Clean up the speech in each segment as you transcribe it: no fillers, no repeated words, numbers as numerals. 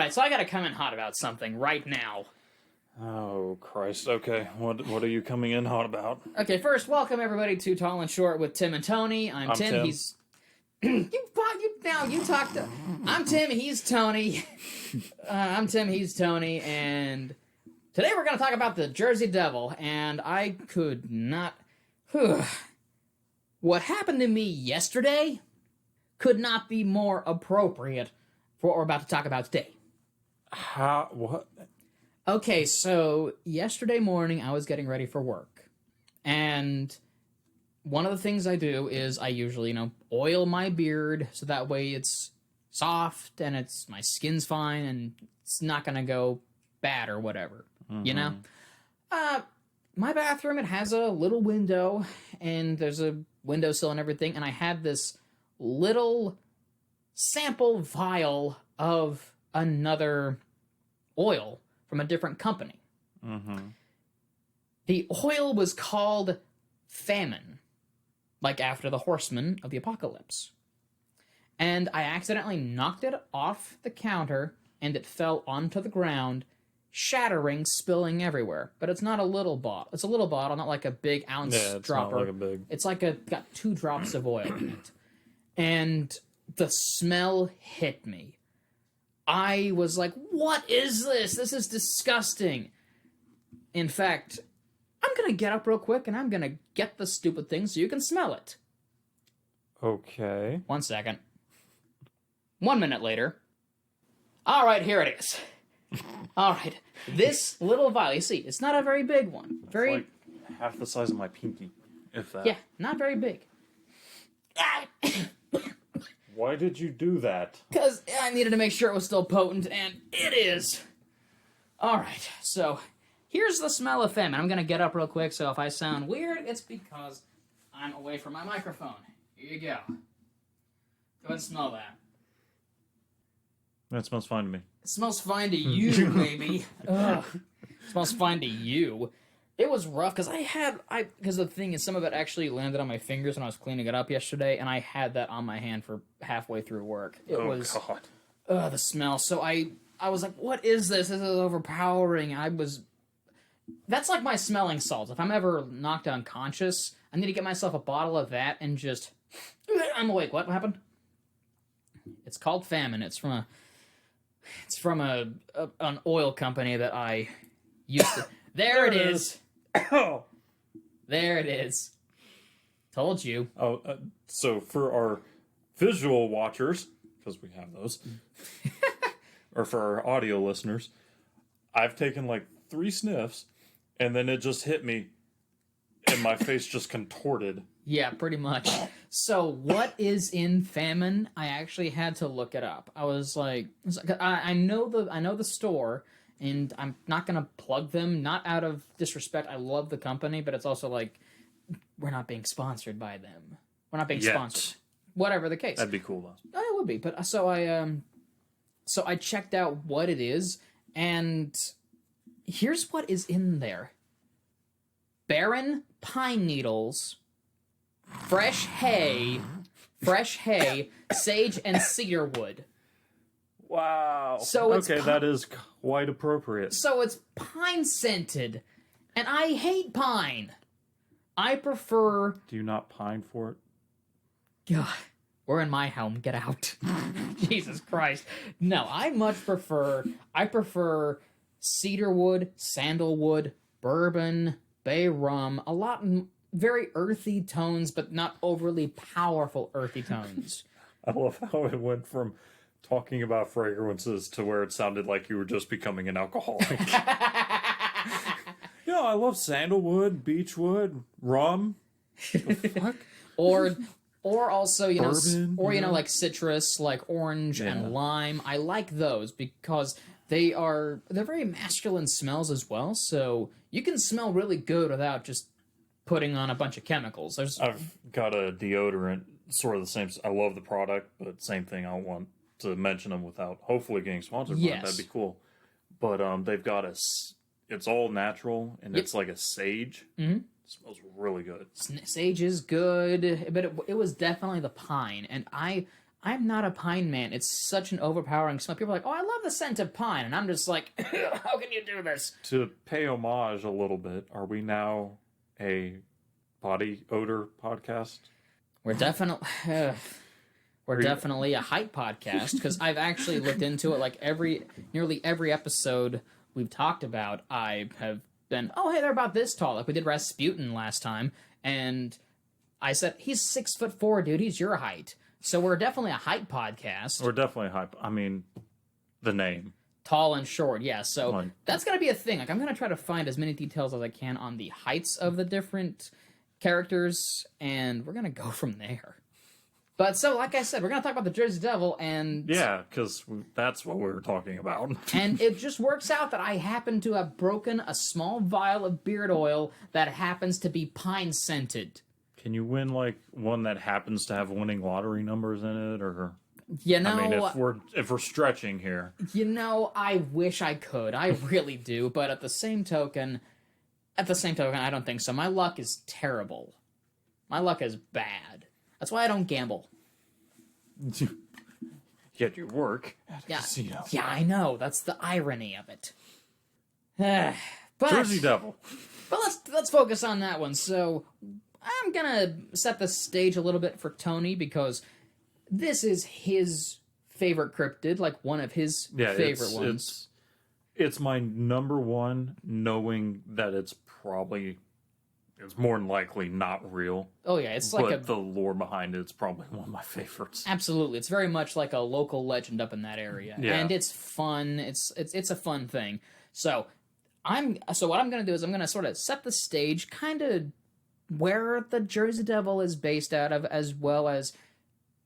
Alright, so I gotta come in hot about something right now. Oh, Christ. Okay, what are you coming in hot about? Okay, first, welcome everybody to Tall and Short with Tim and Tony. I'm Tim. He's... you talked to... I'm Tim, he's Tony. I'm Tim, he's Tony, and... Today we're going to talk about the Jersey Devil, and I could not... What happened to me yesterday could not be more appropriate for what we're about to talk about today. How? What? Okay, so yesterday morning I was getting ready for work, and one of the things I do is I usually, oil my beard so that way it's soft and my skin's fine and it's not going to go bad or whatever. My bathroom, it has a little window, and there's a windowsill and everything, and I had this little sample vial of another oil from a different company. The oil was called Famine, like after the horsemen of the apocalypse. And I accidentally knocked it off the counter, and it fell onto the ground, shattering, spilling everywhere. But it's not a little bottle. It's a little bottle, not like a big ounce dropper. Not like a big... It's like got 2 drops of oil in it. And the smell hit me. I was like, what is this? This is disgusting. In fact, I'm going to get up real quick, and I'm going to get the stupid thing so you can smell it. Okay. 1 second. 1 minute later. All right, here it is. All right, this little vial, you see, it's not a very big one. It's like half the size of my pinky, if that. Yeah, not very big. Why did you do that? Because I needed to make sure it was still potent, and it is. All right, so here's the smell of famine. I'm going to get up real quick, so if I sound weird, it's because I'm away from my microphone. Here you go. Go ahead and smell that. That smells fine to me. It smells fine to you, baby. Ugh. It smells fine to you. It was rough, because the thing is, some of it actually landed on my fingers when I was cleaning it up yesterday, and I had that on my hand for halfway through work. It was... God. The smell. So I was like, what is this? This is overpowering. That's like my smelling salts. If I'm ever knocked unconscious, I need to get myself a bottle of that and just... I'm awake. What happened? It's called Famine. It's from an oil company that I used to... There it is. Oh. There it is. Told you. Oh, so for our visual watchers, because we have those, or for our audio listeners, I've taken like 3 sniffs, and then it just hit me, and my face just contorted. Yeah, pretty much. So, what is in Famine? I actually had to look it up. I was like, I know the store, and I'm not gonna plug them. Not out of disrespect. I love the company, but it's also like we're not being sponsored by them. We're not being sponsored. Whatever the case. That'd be cool though. It would be. But so I checked out what it is, and here's what is in there: barren pine needles. Fresh hay, sage, and cedar wood. Wow. So it's that is quite appropriate. So it's pine scented, and I hate pine. I prefer... Do you not pine for it? God, we're in my home. Get out. Jesus Christ. No, I prefer cedar wood, sandalwood, bourbon, bay rum, a lot... Very earthy tones, but not overly powerful earthy tones. I love how it went from talking about fragrances to where it sounded like you were just becoming an alcoholic. I love sandalwood, beechwood, rum. The fuck? Or also, Bourbon, like citrus, like orange and lime. I like those because they're very masculine smells as well, so you can smell really good without just putting on a bunch of chemicals. I've got a deodorant, sort of the same. I love the product, but same thing. I don't want to mention them without hopefully getting sponsored by it. That'd be cool. But they've got it's all natural, and it's like a sage. Mm-hmm. It smells really good. Sage is good, but it was definitely the pine, and I I'm not a pine man. It's such an overpowering smell. People are like, oh, I love the scent of pine. And I'm just like, how can you do this? To pay homage a little bit, are we now a body odor podcast? We're definitely... We're definitely a height podcast, because I've actually looked into it. Like, nearly every episode we've talked about, I have been, oh, hey, they're about this tall. Like, we did Rasputin last time, and I said, he's 6'4", dude. He's your height. So we're definitely a height podcast. We're definitely hype. I mean, the name. Tall and short, yeah. So that's going to be a thing. Like, I'm going to try to find as many details as I can on the heights of the different characters, and we're going to go from there. But so, like I said, we're going to talk about the Jersey Devil, and... Yeah, because that's what we were talking about. And it just works out that I happen to have broken a small vial of beard oil that happens to be pine-scented. Can you win, like, one that happens to have winning lottery numbers in it, or... You know... I mean, if we're stretching here... You know, I wish I could. I really do, but at the same token, I don't think so. My luck is terrible. My luck is bad. That's why I don't gamble. Yet you work at a casino. Yeah, I know. That's the irony of it. But, Jersey Devil. But let's focus on that one. So I'm gonna set the stage a little bit for Tony, because this is his favorite cryptid, like one of his favorite ones. It's my number one, knowing that it's more than likely not real. Oh yeah, it's like the lore behind it's probably one of my favorites. Absolutely, it's very much like a local legend up in that area, and it's fun. It's a fun thing. So what I'm going to do is I'm going to sort of set the stage, kind of where the Jersey Devil is based out of, as well as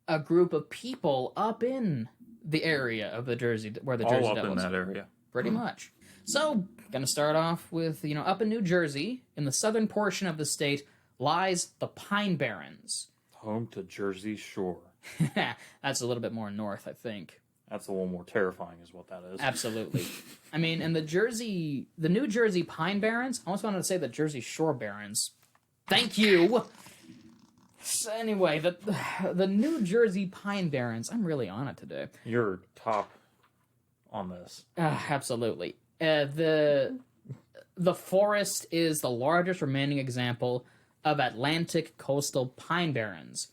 a group of people up in the area of the Jersey where the Jersey Devil is. All up in that area, pretty much. So, gonna start off with, up in New Jersey, in the southern portion of the state, lies the Pine Barrens. Home to Jersey Shore. That's a little bit more north, I think. That's a little more terrifying, is what that is. Absolutely. I mean, in the New Jersey Pine Barrens, I almost wanted to say the Jersey Shore Barrens. Thank you! So anyway, the New Jersey Pine Barrens, I'm really on it today. You're top on this. Absolutely. The forest is the largest remaining example of Atlantic coastal pine barrens,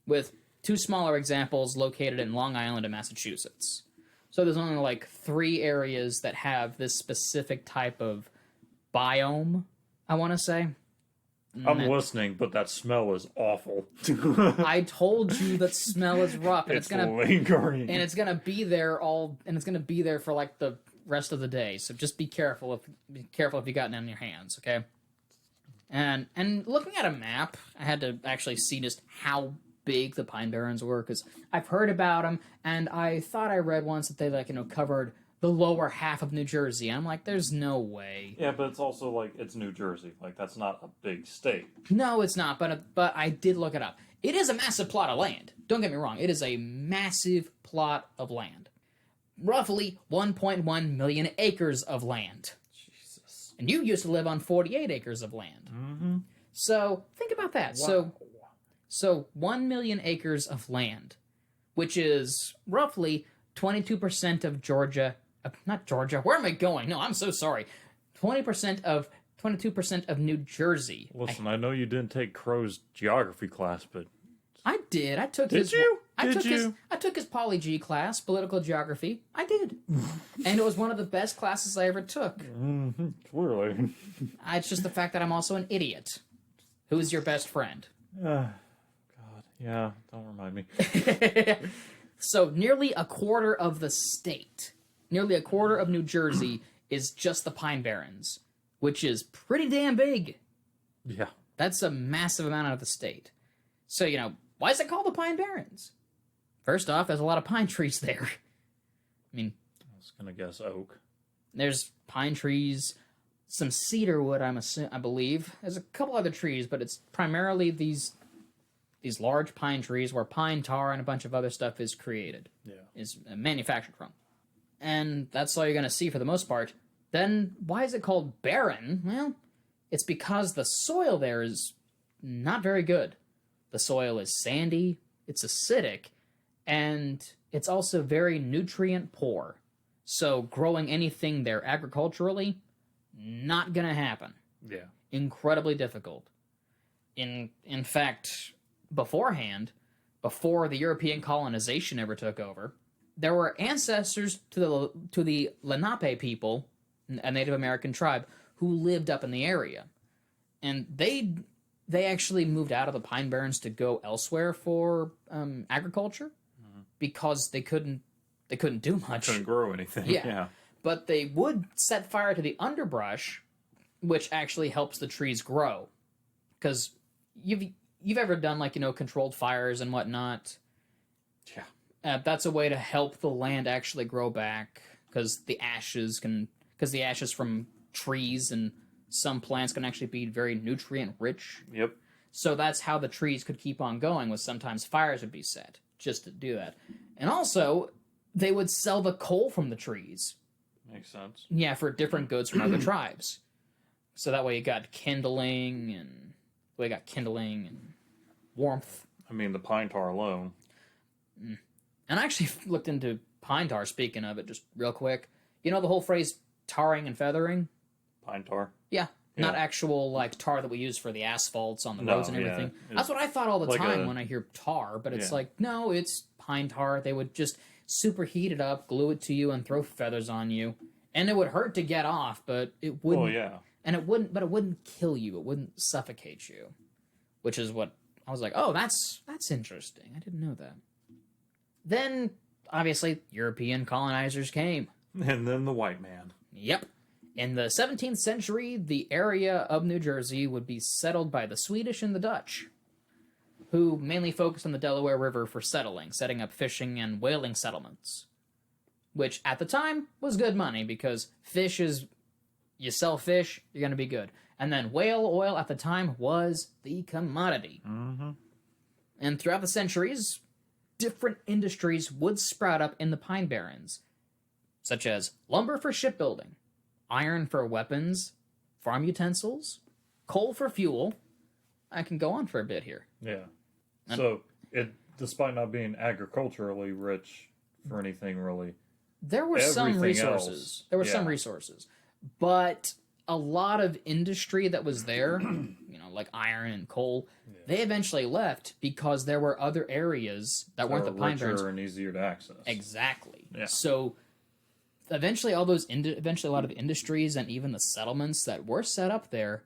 with two smaller examples located in Long Island and Massachusetts. So there's only like 3 areas that have this specific type of biome, I want to say. I'm listening, but that smell is awful. I told you that smell is rough, and it's gonna lingering, and it's gonna be there for like the rest of the day. So just be careful if you got it in your hands, okay? And looking at a map, I had to actually see just how big the Pine Barrens were, because I've heard about them, and I thought I read once that they covered the lower half of New Jersey. I'm like, there's no way. Yeah, but it's also like, it's New Jersey. Like, that's not a big state. No, it's not, but I did look it up. It is a massive plot of land. Don't get me wrong. It is a massive plot of land. Roughly 1.1 million acres of land. Jesus. And you used to live on 48 acres of land. Mm-hmm. So, think about that. Wow. So 1 million acres of land, which is roughly 22% of Georgia... not Georgia. Where am I going? No, I'm so sorry. 22% of New Jersey. Listen, I know you didn't take Crow's geography class, but I did. I took his. I took his Poly G class, political geography. I did, and it was one of the best classes I ever took. Mm-hmm. Clearly, it's just the fact that I'm also an idiot. Who is your best friend? God, yeah. Don't remind me. So nearly a quarter of the state. Nearly a quarter of New Jersey is just the Pine Barrens, which is pretty damn big. Yeah. That's a massive amount of the state. So, why is it called the Pine Barrens? First off, there's a lot of pine trees there. I mean... I was going to guess oak. There's pine trees, some cedar wood, I believe. There's a couple other trees, but it's primarily these large pine trees where pine tar and a bunch of other stuff is created. Yeah. Is manufactured from. And that's all you're going to see for the most part. Then, why is it called barren? Well, it's because the soil there is not very good. The soil is sandy, it's acidic, And it's also very nutrient poor. So growing anything there agriculturally, not gonna happen. Yeah. Incredibly difficult. In fact, beforehand, before the European colonization ever took over, there were ancestors to the Lenape people, a Native American tribe, who lived up in the area. And they actually moved out of the Pine Barrens to go elsewhere for agriculture because they couldn't do much. Couldn't grow anything. Yeah. Yeah. But they would set fire to the underbrush, which actually helps the trees grow. Because you've ever done, like, controlled fires and whatnot. Yeah. That's a way to help the land actually grow back, because the ashes from trees and some plants can actually be very nutrient rich. Yep. So that's how the trees could keep on going, was sometimes fires would be set just to do that. And also, they would sell the coal from the trees. Makes sense. Yeah, for different goods from other tribes. So that way you got kindling and warmth. I mean, the pine tar alone. And I actually looked into pine tar, speaking of it, just real quick. You know the whole phrase tarring and feathering? Pine tar. Yeah. Not actual, like, tar that we use for the asphalts on the roads and everything. Yeah. That's what I thought all the like time when I hear tar, but it's Yeah. like, no, it's pine tar. They would just superheat it up, glue it to you, and throw feathers on you. And it would hurt to get off, but it wouldn't. Oh, yeah. And it wouldn't kill you. It wouldn't suffocate you. Which is what I was like, oh, that's interesting. I didn't know that. Then, obviously, European colonizers came. And then the white man. Yep. In the 17th century, the area of New Jersey would be settled by the Swedish and the Dutch, who mainly focused on the Delaware River for setting up fishing and whaling settlements. Which, at the time, was good money, because you sell fish, you're going to be good. And then whale oil at the time was the commodity. Mm-hmm. And throughout the centuries, different industries would sprout up in the Pine Barrens, such as lumber for shipbuilding, iron for weapons, farm utensils, coal for fuel. I can go on for a bit here. Yeah. So, despite not being agriculturally rich for anything really, there were some everything resources. else, There were some resources. But a lot of industry that was there, like iron and coal, they eventually left because there were other areas that weren't the Pine Barrens. richer and easier to access. Exactly. Yeah. So eventually a lot of industries and even the settlements that were set up there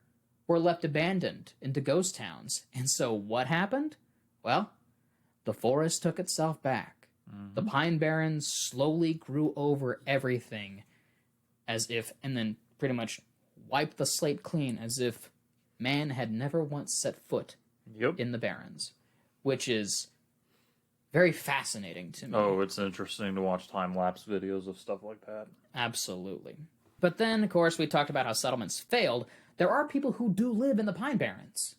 were left abandoned into ghost towns. And so what happened? Well, the forest took itself back. Mm-hmm. The Pine Barrens slowly grew over everything and then pretty much wiped the slate clean, as if man had never once set foot in the Barrens, which is very fascinating to me. Oh, it's interesting to watch time-lapse videos of stuff like that. Absolutely. But then, of course, we talked about how settlements failed. There are people who do live in the Pine Barrens.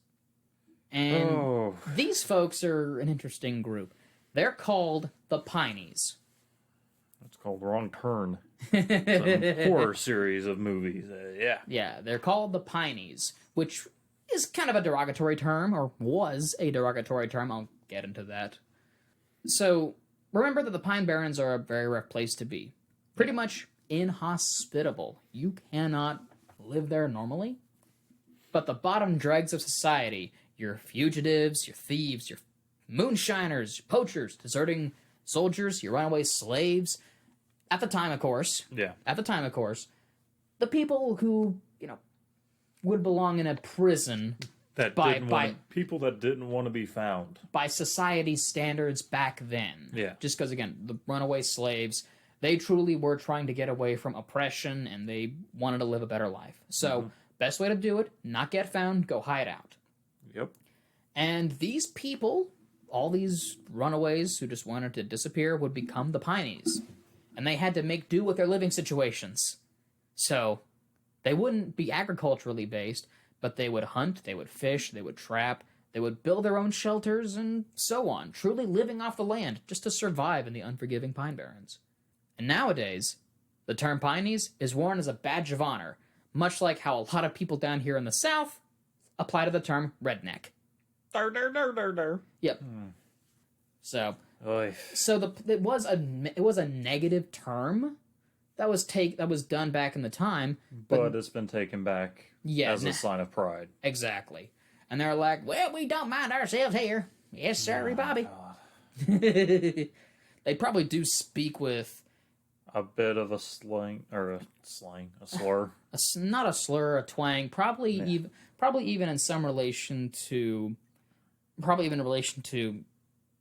And these folks are an interesting group. They're called the Pineys. It's called Wrong Turn. It's a horror series of movies. Yeah, they're called the Pineys, which is kind of a derogatory term, or was a derogatory term. I'll get into that. So, remember that the Pine Barrens are a very rough place to be. Pretty much inhospitable. You cannot live there normally. But the bottom dregs of society, your fugitives, your thieves, your moonshiners, poachers, deserting soldiers, your runaway slaves, at the time, of course, the people who, would belong in a prison people that didn't want to be found by society's standards back then. Yeah. Just because, again, the runaway slaves, they truly were trying to get away from oppression, and they wanted to live a better life. So, best way to do it, not get found, go hide out. Yep. And these people, all these runaways who just wanted to disappear, would become the Pineys. And they had to make do with their living situations. So, they wouldn't be agriculturally based, but they would hunt, they would fish, they would trap, they would build their own shelters, and so on, truly living off the land just to survive in the unforgiving Pine Barrens. And nowadays, the term Pineys is worn as a badge of honor, much like how a lot of people down here in the South apply to the term redneck. Yep. So, Oy. it was a negative term that was done back in the time, But it's been taken back Yeah, as a sign of pride. exactly. And they're like, well, we don't mind ourselves here. Yes, sir, Bobby. God. They probably do speak with A bit of a slang, a slur. not a slur, a twang. Probably even in some relation to,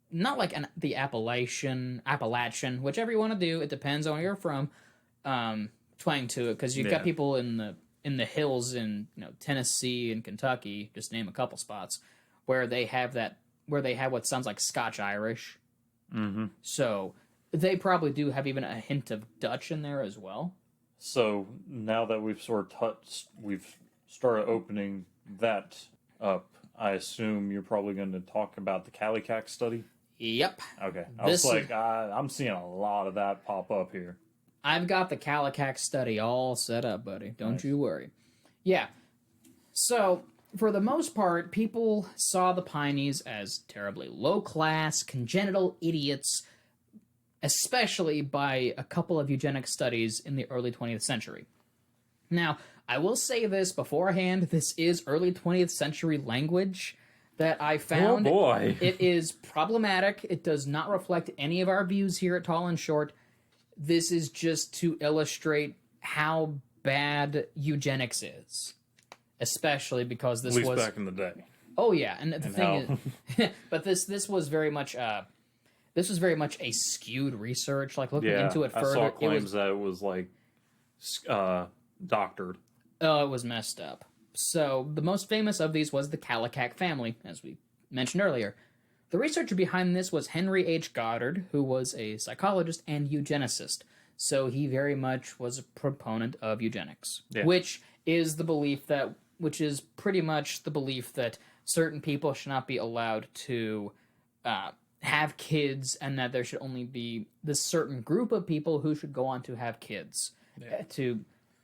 not like the Appalachian, whichever you want to do. It depends on where you're from. Twang to it, because you've got people in the hills in Tennessee and Kentucky, just name a couple spots, where they have what sounds like Scotch Irish. Mm-hmm. So they probably do have even a hint of Dutch in there as well. So now that we've we've started opening that up, I assume you're probably going to talk about the Kallikak study? Yep. Okay. I'm seeing a lot of that pop up here. I've got the Kallikak study all set up, buddy. Don't you worry. Yeah. So, for the most part, people saw the Pineys as terribly low-class, congenital idiots, especially by a couple of eugenics studies in the early 20th century. Now, I will say this beforehand, this is early 20th century language that I found. Oh boy. It is problematic. It does not reflect any of our views here at Tall and Short. This is just to illustrate how bad eugenics is. Especially because this At least was back in the day. Oh yeah, and the thing is, but this was very much a skewed research. Like looking into it further, I saw claims that it was like doctored. Oh, it was messed up. So the most famous of these was the Kallikak family, as we mentioned earlier. The researcher behind this was Henry H. Goddard, who was a psychologist and eugenicist. So he very much was a proponent of eugenics, which is pretty much the belief that certain people should not be allowed to have kids, and that there should only be this certain group of people who should go on to have kids.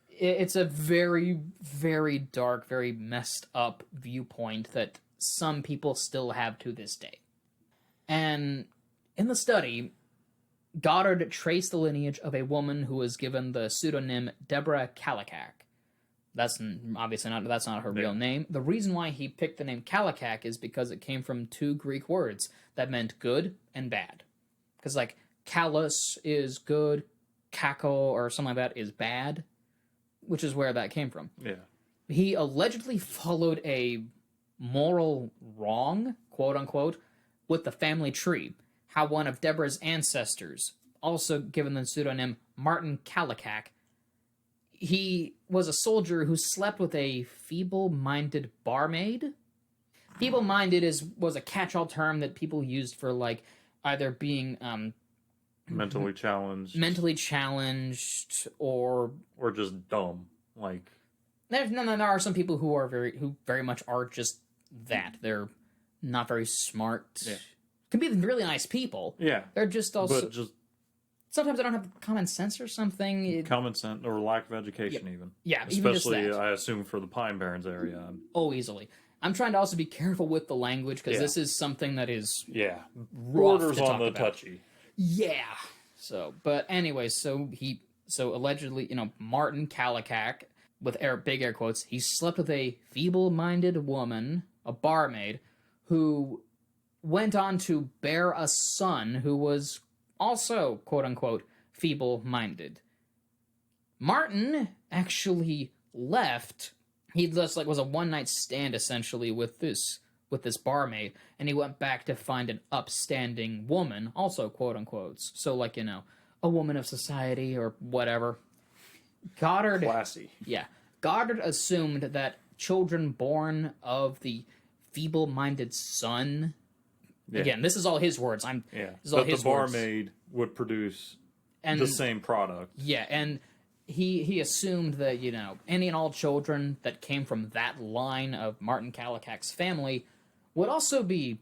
It's a very, very dark, very messed up viewpoint that some people still have to this day. And in the study, Goddard traced the lineage of a woman who was given the pseudonym Deborah Kallikak. That's not her real name. The reason why he picked the name Kallikak is because it came from two Greek words that meant good and bad. Because like callous is good, cackle or something like that is bad, which is where that came from. Yeah. He allegedly followed a moral wrong, quote unquote, with the family tree. How one of Deborah's ancestors, also given the pseudonym Martin Kallikak, he was a soldier who slept with a feeble-minded barmaid. Feeble-minded was a catch-all term that people used for like either being mentally challenged, or just dumb. Like there are some people who very much are just that. They're not very smart. Yeah. Can be really nice people. Yeah. They're just also... But just... Sometimes they don't have common sense or something. Common sense or lack of education even. Yeah, especially, even just that. I assume, for the Pine Barrens area. Oh, easily. I'm trying to also be careful with the language, because this is something that is borders on the touchy. Yeah. So, but anyway, so allegedly, Martin Kallikak, with big air quotes, he slept with a feeble-minded woman, a barmaid, who went on to bear a son who was also, quote-unquote, feeble-minded. Martin actually left. He just was a one-night stand, essentially, with this barmaid, and he went back to find an upstanding woman, also quote-unquote. So, a woman of society or whatever. Goddard... Classy. Yeah. Goddard assumed that children born of the feeble-minded son... Yeah. Again, this is all his words. But the barmaid would produce the same product. Yeah, and he assumed that, any and all children that came from that line of Martin Kallikak's family would also be,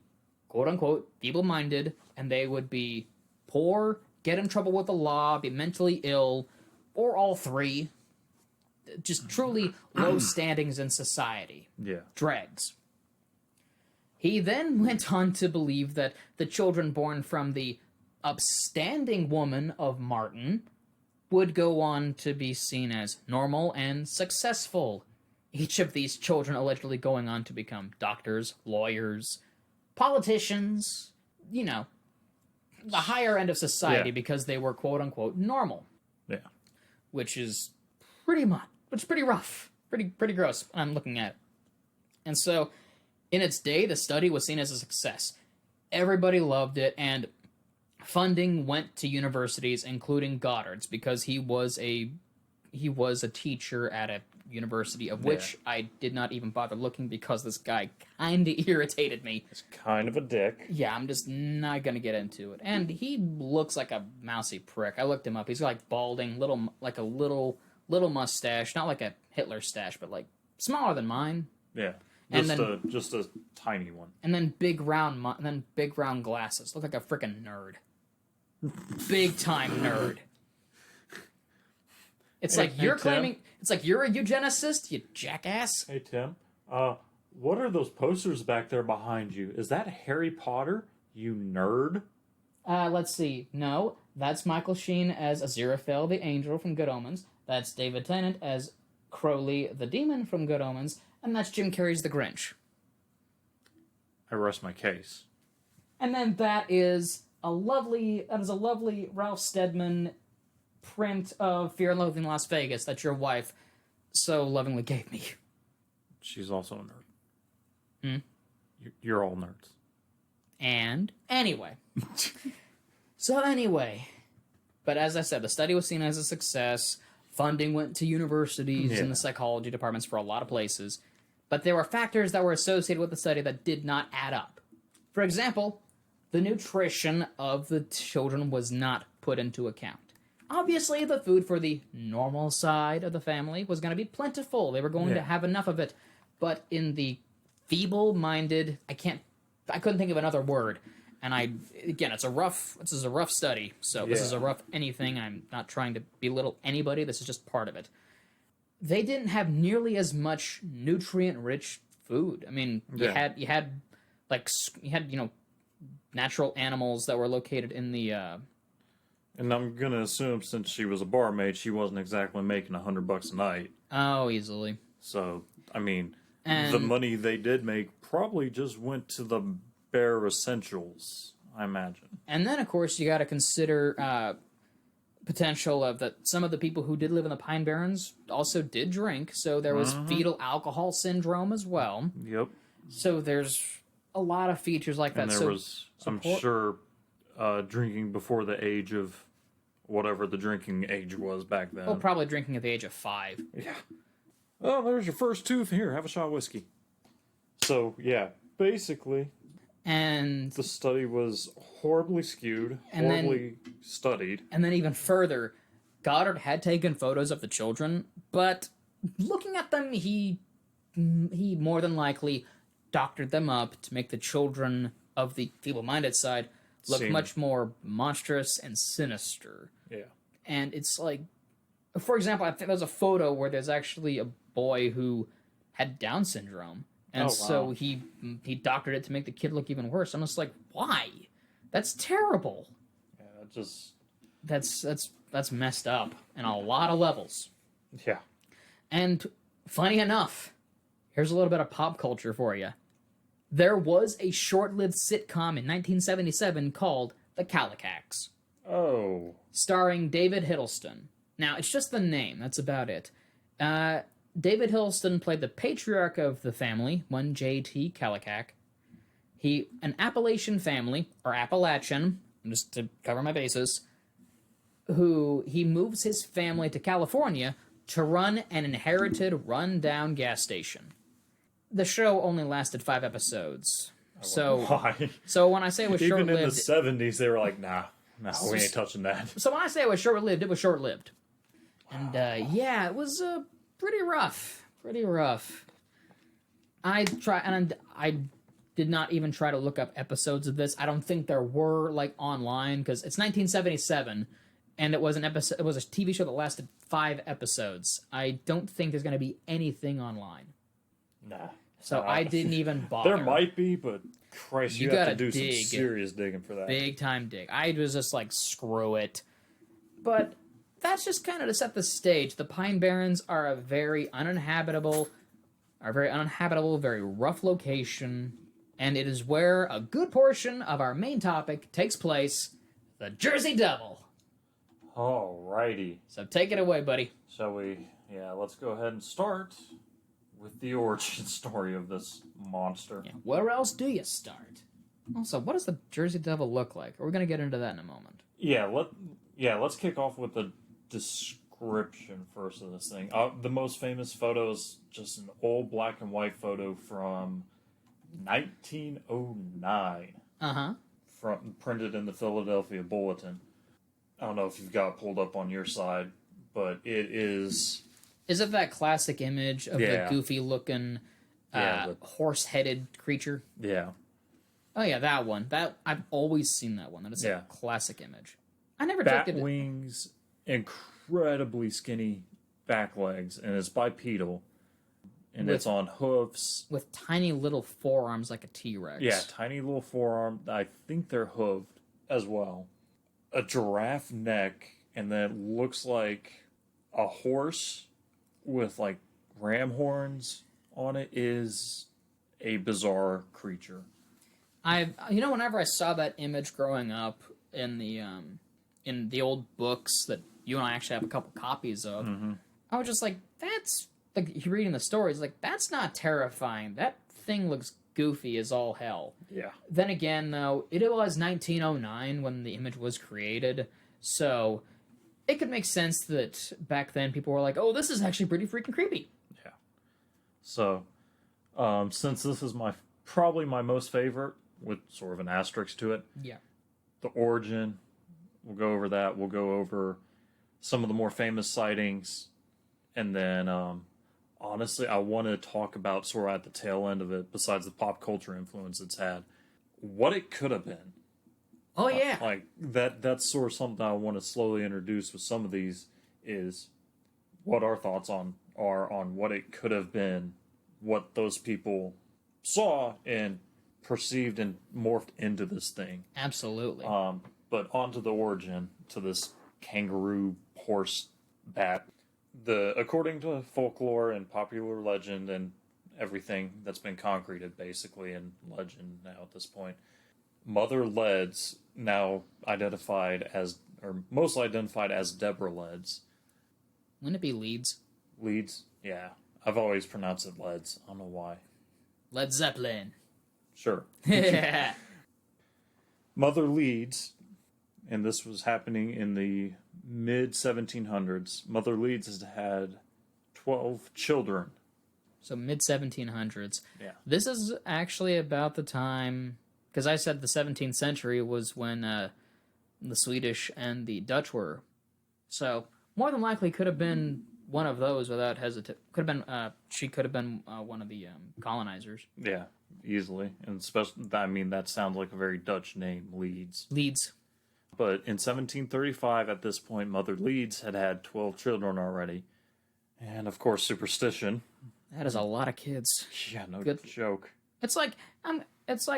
quote-unquote, feeble-minded, and they would be poor, get in trouble with the law, be mentally ill, or all three. Just truly low standings in society. Yeah. Dregs. He then went on to believe that the children born from the upstanding woman of Martin would go on to be seen as normal and successful. Each of these children allegedly going on to become doctors, lawyers, politicians, you know, the higher end of society because they were quote-unquote normal. Yeah. Which is pretty rough. Pretty gross when I'm looking at it. And so, in its day, the study was seen as a success. Everybody loved it, and funding went to universities, including Goddard's, because he was a teacher at a university, of which I did not even bother looking because this guy kind of irritated me. He's kind of a dick. Yeah, I'm just not gonna get into it. And he looks like a mousy prick. I looked him up. He's like balding, little mustache, not like a Hitler stash, but like smaller than mine. Yeah, just a tiny one. And then big round glasses. Look like a freaking nerd. Big time nerd. It's like you're claiming. It's like you're a eugenicist, you jackass. Hey Tim, what are those posters back there behind you? Is that Harry Potter? You nerd. Let's see. No, that's Michael Sheen as Aziraphale the Angel from Good Omens. That's David Tennant as Crowley the Demon from Good Omens, and that's Jim Carrey's The Grinch. I rest my case. And then that is a lovely Ralph Steadman print of Fear and Loathing in Las Vegas that your wife so lovingly gave me. She's also a nerd. You're all nerds. And anyway. But as I said, the study was seen as a success. Funding went to universities and the psychology departments for a lot of places. But there were factors that were associated with the study that did not add up. For example, the nutrition of the children was not put into account. Obviously, the food for the normal side of the family was going to be plentiful. They were going to have enough of it. But in the feeble-minded, I couldn't think of another word. And this is a rough study. So this is a rough anything. I'm not trying to belittle anybody. This is just part of it. They didn't have nearly as much nutrient-rich food. I mean, you had natural animals that were located in the. And I'm gonna assume since she was a barmaid, she wasn't exactly making $100 a night. Oh, easily. So I mean, the money they did make probably just went to the bare essentials, I imagine. And then, of course, you got to consider potential of that some of the people who did live in the Pine Barrens also did drink, so there was fetal alcohol syndrome as well. Yep. So there's a lot of features like that. And there was, I'm sure, drinking before the age of whatever the drinking age was back then. Well, probably drinking at the age of 5. Yeah. Oh, there's your first tooth. Here, have a shot of whiskey. So, yeah, basically... And the study was horribly skewed, horribly studied. And then even further, Goddard had taken photos of the children, but looking at them, he more than likely doctored them up to make the children of the feeble-minded side look much more monstrous and sinister. Yeah. And it's like, for example, I think there's a photo where there's actually a boy who had Down syndrome. And so he doctored it to make the kid look even worse. I'm just like, why? That's terrible. Yeah, that's messed up in a lot of levels. Yeah. And funny enough, here's a little bit of pop culture for you. There was a short-lived sitcom in 1977 called The Calicax. Oh. Starring David Hiddleston. Now, it's just the name. That's about it. David Hiddleston played the patriarch of the family, one J.T. Calicac. An Appalachian family, or Appalachian, just to cover my bases, who he moves his family to California to run an inherited, run-down gas station. The show only lasted 5 episodes. Why? So when I say it was short-lived... Even in the 70s, they were like, nah, we ain't touching that. So when I say it was short-lived, it was short-lived. And, it was... Pretty rough. I did not even try to look up episodes of this. I don't think there were online because it's 1977, and it was an episode. It was a TV show that lasted 5 episodes. I don't think there's going to be anything online. Nah. So I didn't even bother. There might be, but Christ, you have gotta to do dig. some serious digging for that. Big time dig. I was just like, screw it. But that's just kind of to set the stage. The Pine Barrens are a very uninhabitable, very rough location, and it is where a good portion of our main topic takes place, the Jersey Devil. Alrighty. So take it away, buddy. Shall we? Yeah, let's go ahead and start with the origin story of this monster. Yeah, where else do you start? Also, what does the Jersey Devil look like? We're going to get into that in a moment. Let's kick off with the description first of this thing. The most famous photo is just an old black and white photo from 1909. Uh-huh. Printed in the Philadelphia Bulletin. I don't know if you've got it pulled up on your side, but it is... Is it that classic image of the goofy-looking, horse-headed creature? Yeah. Oh, yeah, that one. I've always seen that one. That is a classic image. I never Bat took it. wings, incredibly skinny back legs, and it's bipedal. And it's on hoofs. With tiny little forearms like a T-Rex. Yeah, tiny little forearm. I think they're hooved as well. A giraffe neck, and then it looks like a horse with like ram horns on it. Is a bizarre creature. Whenever I saw that image growing up in the old books that you and I actually have a couple copies of, I was just like, that's like you reading the stories, like that's not terrifying. That thing looks goofy as all hell. Yeah. Then again, though, it was 1909 when the image was created, so it could make sense that back then people were like, "Oh, this is actually pretty freaking creepy." Yeah. So, since this is probably my most favorite, with sort of an asterisk to it. Yeah. The origin, we'll go over that. We'll go over some of the more famous sightings, and then honestly, I want to talk about sort of at the tail end of it, besides the pop culture influence it's had, what it could have been. Oh, yeah. Like, that's sort of something I want to slowly introduce with some of these, is what our thoughts are on what it could have been, what those people saw and perceived and morphed into this thing. Absolutely. But onto the origin, to this kangaroo horse bat. According to folklore and popular legend and everything that's been concreted basically in legend now at this point, Mother Leads, now identified as, or mostly identified as Deborah Leads. Wouldn't it be Leeds? Leeds? Yeah. I've always pronounced it Leads. I don't know why. Led Zeppelin. Sure. Mother Leeds, and this was happening in the mid-1700s. Mother Leeds has had 12 children. So mid-1700s. Yeah. This is actually about the time, because I said the 17th century was when the Swedish and the Dutch were. So more than likely could have been one of those without hesitation. She could have been one of the colonizers. Yeah, easily. And especially, I mean, that sounds like a very Dutch name, Leeds. Leeds. But in 1735, at this point, Mother Leeds had 12 children already. And, of course, superstition. That is a lot of kids. Yeah, no good joke. It's like,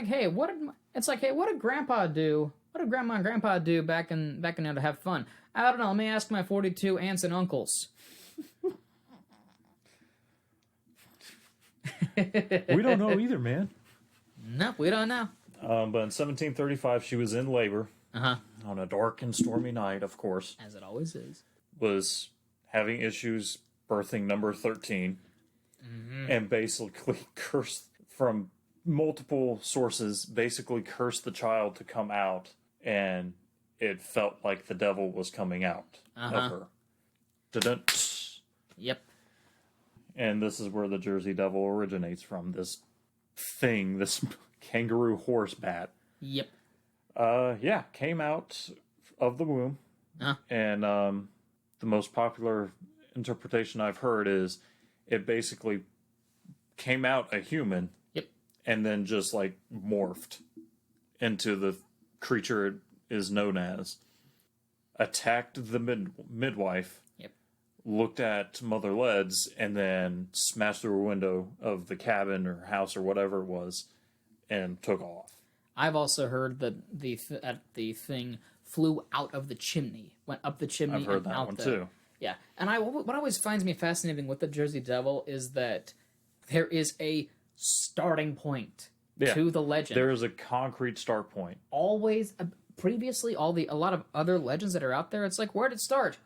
hey, what did Grandpa do? What did Grandma and Grandpa do back in there to have fun? I don't know. Let me ask my 42 aunts and uncles. We don't know either, man. Nope, we don't know. But in 1735, she was in labor. Uh-huh. On a dark and stormy night, of course. As it always is. Was having issues birthing number 13. Mm-hmm. And basically cursed from multiple sources, basically cursed the child to come out. And it felt like the devil was coming out of her. Dun-dun. Yep. And this is where the Jersey Devil originates from. This thing, this kangaroo horse bat. Yep. Came out of the womb. And the most popular interpretation I've heard is it basically came out a human. Yep. And then just like morphed into the creature it is known as. Attacked the midwife. Yep. looked at Mother Lead's and then smashed through a window of the cabin or house or whatever it was and took off. I've also heard that the thing flew out of the chimney, went up the chimney. I've heard and that out one there. too. Yeah, and what always finds me fascinating with the Jersey Devil is that there is a starting point to the legend. There is a concrete start point. Always, previously, a lot of other legends that are out there, it's like, where did it start?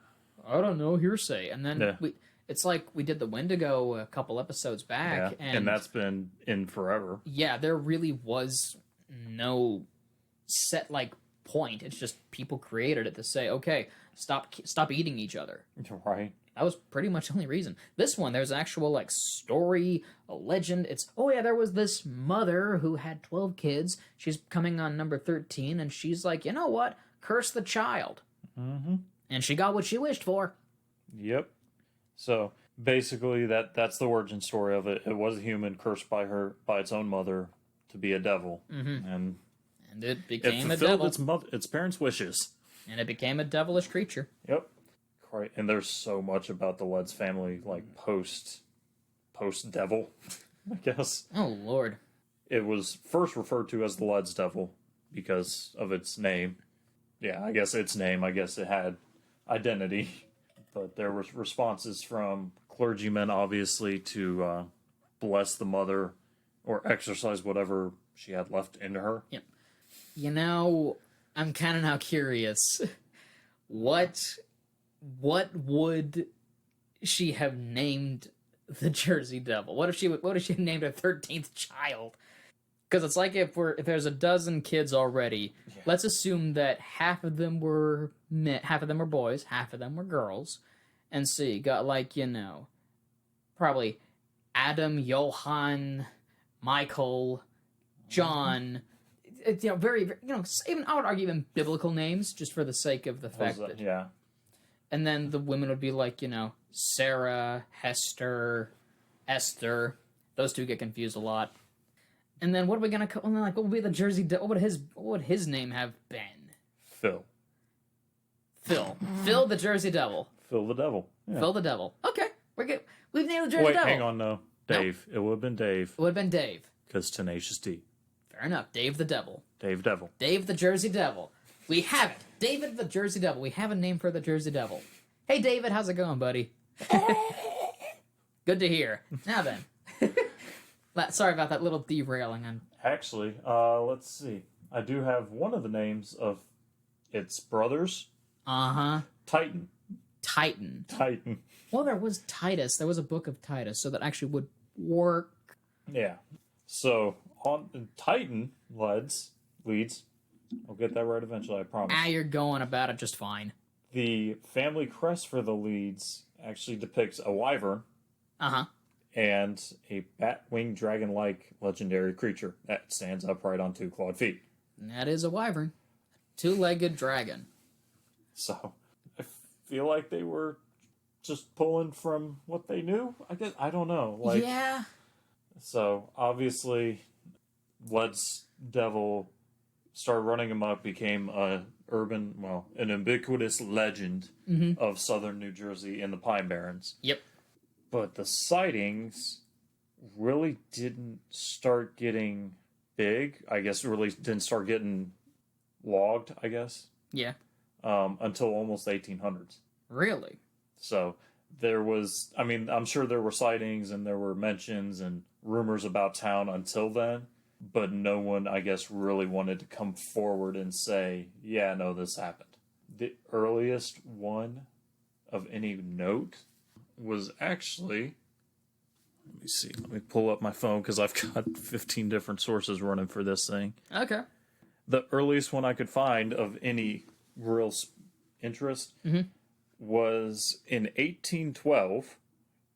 I don't know, hearsay. And then it's like we did the Wendigo a couple episodes back. Yeah, and that's been in forever. Yeah, there really was no set, point. It's just people created it to say, okay, stop eating each other. Right. That was pretty much the only reason. This one, there's actual, story, a legend. It's, oh yeah, there was this mother who had 12 kids. She's coming on number 13, and she's like, you know what? Curse the child. Mm-hmm. And she got what she wished for. Yep. So, basically, that's the origin story of it. It was a human cursed by its own mother to be a devil. Mm-hmm. And it became it a devil. its parents' wishes. And it became a devilish creature. Yep. Right. And there's so much about the Leeds family, post devil, I guess. Oh, Lord. It was first referred to as the Leeds devil because of its name. Yeah, I guess its name. I guess it had identity. But there was responses from clergymen, obviously, to bless the mother or exercise whatever she had left into her. Yep. You know, I'm kind of now curious. What would she have named the Jersey Devil? What if she had named her 13th child? Because it's like if there's a dozen kids already, let's assume that half of them were boys, half of them were girls, and so you got probably Adam, Johann, Michael, John. Very, even I would argue even biblical names just for the sake of the fact that. Yeah. And then the women would be Sarah, Hester, Esther. Those two get confused a lot. And then what are we gonna call? What would be the Jersey? What would his name have been? Phil. Phil the Jersey Devil. Phil the Devil. Yeah. Phil the Devil. Okay, we're good. We've named the Jersey Devil. Wait, hang on, no. Dave. Nope. It would have been Dave. It would have been Dave. Because Tenacious D. Fair enough. Dave the Devil. Dave Devil. Dave the Jersey Devil. We have it. David the Jersey Devil. We have a name for the Jersey Devil. Hey, David, how's it going, buddy? Good to hear. Now then. Sorry about that little derailing. Actually, let's see. I do have one of the names of its brothers. Uh-huh. Titan. Well, there was Titus. There was a book of Titus, so that actually would work. Yeah. So, on Titan leads. I'll get that right eventually, I promise. You're going about it just fine. The family crest for the Leeds actually depicts a wyvern. Uh-huh. And a bat-winged dragon-like legendary creature that stands upright on 2 clawed feet. And that is a wyvern. 2-legged dragon. So, I feel like they were just pulling from what they knew. I don't know. Yeah. So, obviously, Leeds Devil started running amok, became an ubiquitous legend of southern New Jersey in the Pine Barrens. Yep. But the sightings really didn't start getting big. I guess really didn't start getting logged, I guess. Yeah. Until almost 1800s. Really? So there was, I'm sure there were sightings and there were mentions and rumors about town until then. But no one, I guess, really wanted to come forward and say, yeah, no, this happened. The earliest one of any note was actually, let me pull up my phone because I've got 15 different sources running for this thing. Okay. The earliest one I could find of any real interest was in 1812.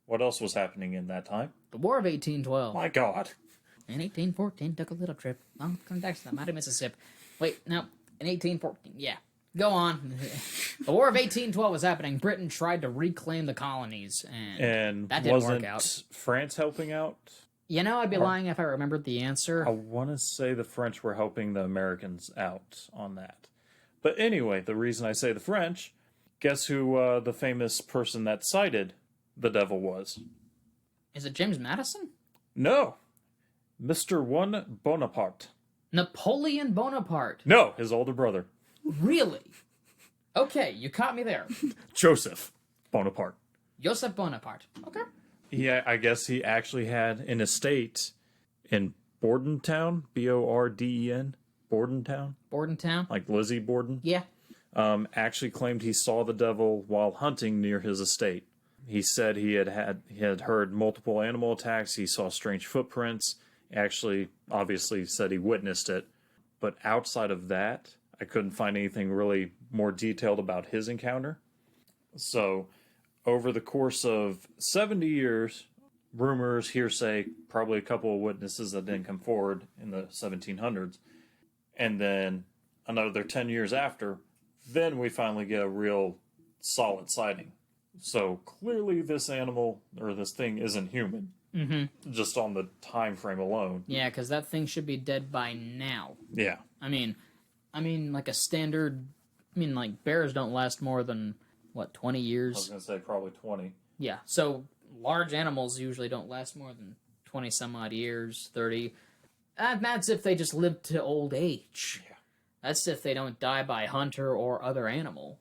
What else was happening in that time? The War of 1812. My God. In 1814, took a little trip on the mighty Mississippi. Wait, no, in 1814, yeah. Go on. The War of 1812 was happening. Britain tried to reclaim the colonies, and that didn't work out. France helping out? I'd be lying if I remembered the answer. I want to say the French were helping the Americans out on that. But anyway, the reason I say the French Guess who the famous person that cited the devil was? Is it James Madison? No. Mr. One Bonaparte. Napoleon Bonaparte. No, his older brother. Really? Okay, you caught me there. Joseph Bonaparte. Joseph Bonaparte. Okay. Yeah, I guess he actually had an estate in Bordentown, Borden, Bordentown, Bordentown? like Lizzie Borden. Yeah. Actually claimed he saw the devil while hunting near his estate. He said he had heard multiple animal attacks. He saw strange footprints. Actually, obviously said he witnessed it. But outside of that, I couldn't find anything really more detailed about his encounter. So, over the course of 70 years, rumors, hearsay, probably a couple of witnesses that didn't come forward in the 1700s, and then another 10 years after, then we finally get a real solid sighting. So clearly this animal, or this thing, isn't human. Mm-hmm. Just on the time frame alone. Yeah, because that thing should be dead by now. Yeah. I mean, like a standard... like bears don't last more than, 20 years? I was going to say probably 20. Yeah, so large animals usually don't last more than 20 some odd years, 30. That's if they just live to old age. Yeah. That's if they don't die by hunter or other animal.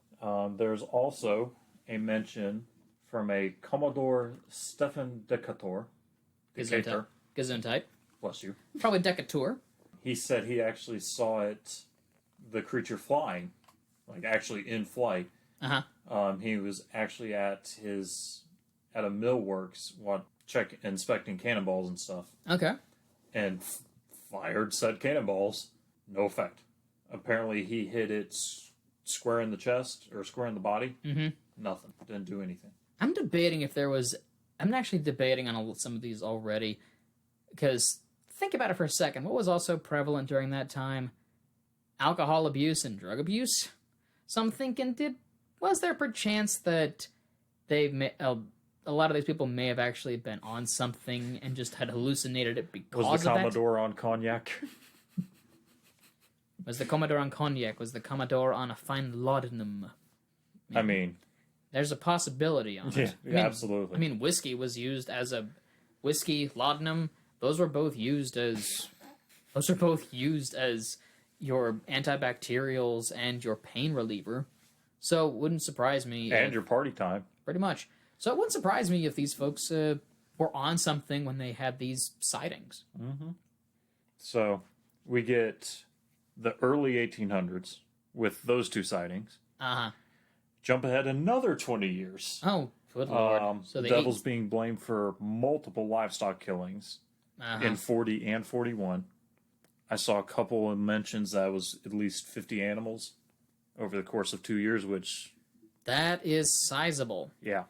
There's also a mention from a Commodore Stefan Decatur. Gesundheit. Bless you. Probably Decatur. He said he actually saw the creature flying, like actually in flight. Uh-huh. He was actually at a millworks, inspecting cannonballs and stuff. Okay. And fired said cannonballs. No effect. Apparently he hit it square in the chest, or square in the body. Mm-hmm. Nothing. Didn't do anything. I'm debating if there was... I'm actually debating on some of these already, because think about it for a second. What was also prevalent during that time? Alcohol abuse and drug abuse. So I'm thinking, was there perchance that a lot of these people may have actually been on something and just had hallucinated it because Was the of that? Commodore on cognac? Was the Commodore on cognac? Was the Commodore on a fine laudanum? I mean... There's a possibility on it. Yeah, absolutely. I mean, whiskey was used as a... Whiskey, laudanum, those were both used as your antibacterials and your pain reliever. So it wouldn't surprise me. And your party time. Pretty much. So it wouldn't surprise me if these folks were on something when they had these sightings. Mm-hmm. So we get the early 1800s with those two sightings. Uh-huh. Jump ahead another 20 years. Oh, good lord. So the devil's being blamed for multiple livestock killings in 40 and 41. I saw a couple of mentions that was at least 50 animals over the course of 2 years, which... That is sizable. Yeah.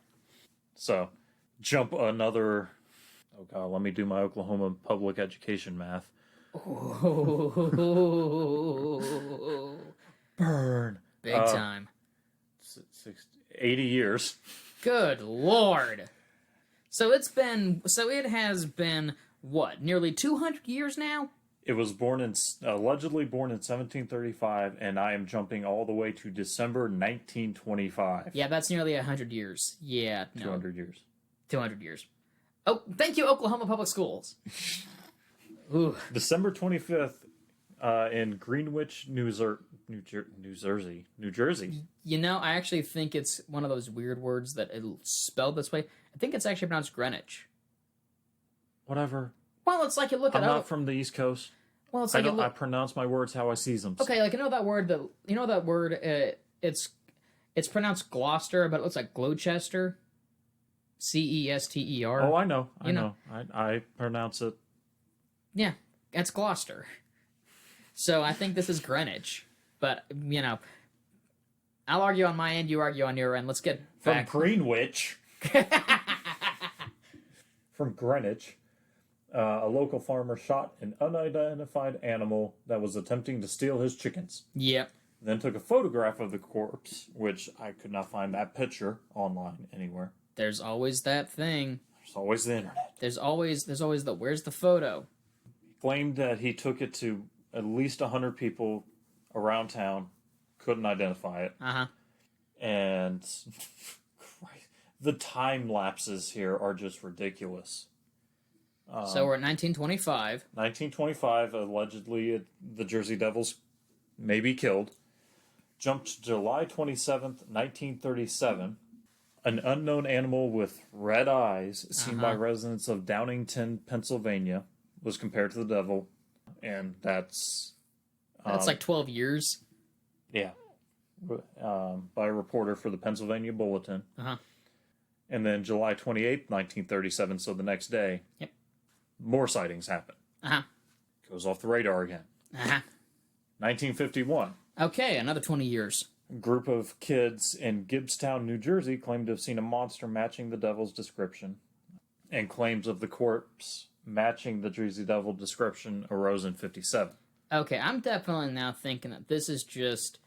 So, jump another... Oh, God, let me do my Oklahoma public education math. Burn. Big time. 80 years. Good lord. So it has been, what, nearly 200 years now? It was allegedly born in 1735, and I am jumping all the way to December 1925. Yeah, that's nearly 100 years. Yeah, no. 200 years. 200 years. Oh, thank you, Oklahoma Public Schools. Ooh. December 25th in Greenwich, New Jersey. You know, I actually think it's one of those weird words that is spelled this way. I think it's actually pronounced Greenwich. Whatever. Well, it's like you look at... I'm not from the East Coast. Well, it's like I pronounce my words how I see them. Okay, like that word. It's pronounced Gloucester, but it looks like Gloucester. Cester. Oh, I know. I know. I pronounce it. Yeah, that's Gloucester. So I think this is Greenwich, but I'll argue on my end. You argue on your end. Let's get back from Greenwich. From Greenwich. A local farmer shot an unidentified animal that was attempting to steal his chickens. Yep. Then took a photograph of the corpse, which I could not find that picture online anywhere. There's always that thing. There's always the internet. There's always the where's the photo? He claimed that he took it to at least 100 people around town, couldn't identify it. Uh-huh. And the time lapses here are just ridiculous. So we're at 1925. 1925, allegedly, the Jersey Devils may be killed. Jumped to July 27th, 1937. An unknown animal with red eyes, seen by residents of Downingtown, Pennsylvania, was compared to the devil. And that's like 12 years. Yeah. By a reporter for the Pennsylvania Bulletin. Uh-huh. And then July 28th, 1937, so the next day, Yep. more sightings happen. Uh-huh. Goes off the radar again. Uh-huh. 1951. Okay, another 20 years. A group of kids in Gibbstown, New Jersey, claimed to have seen a monster matching the devil's description. And claims of the corpse matching the Jersey Devil description arose in 57. Okay, I'm definitely now thinking that this is just...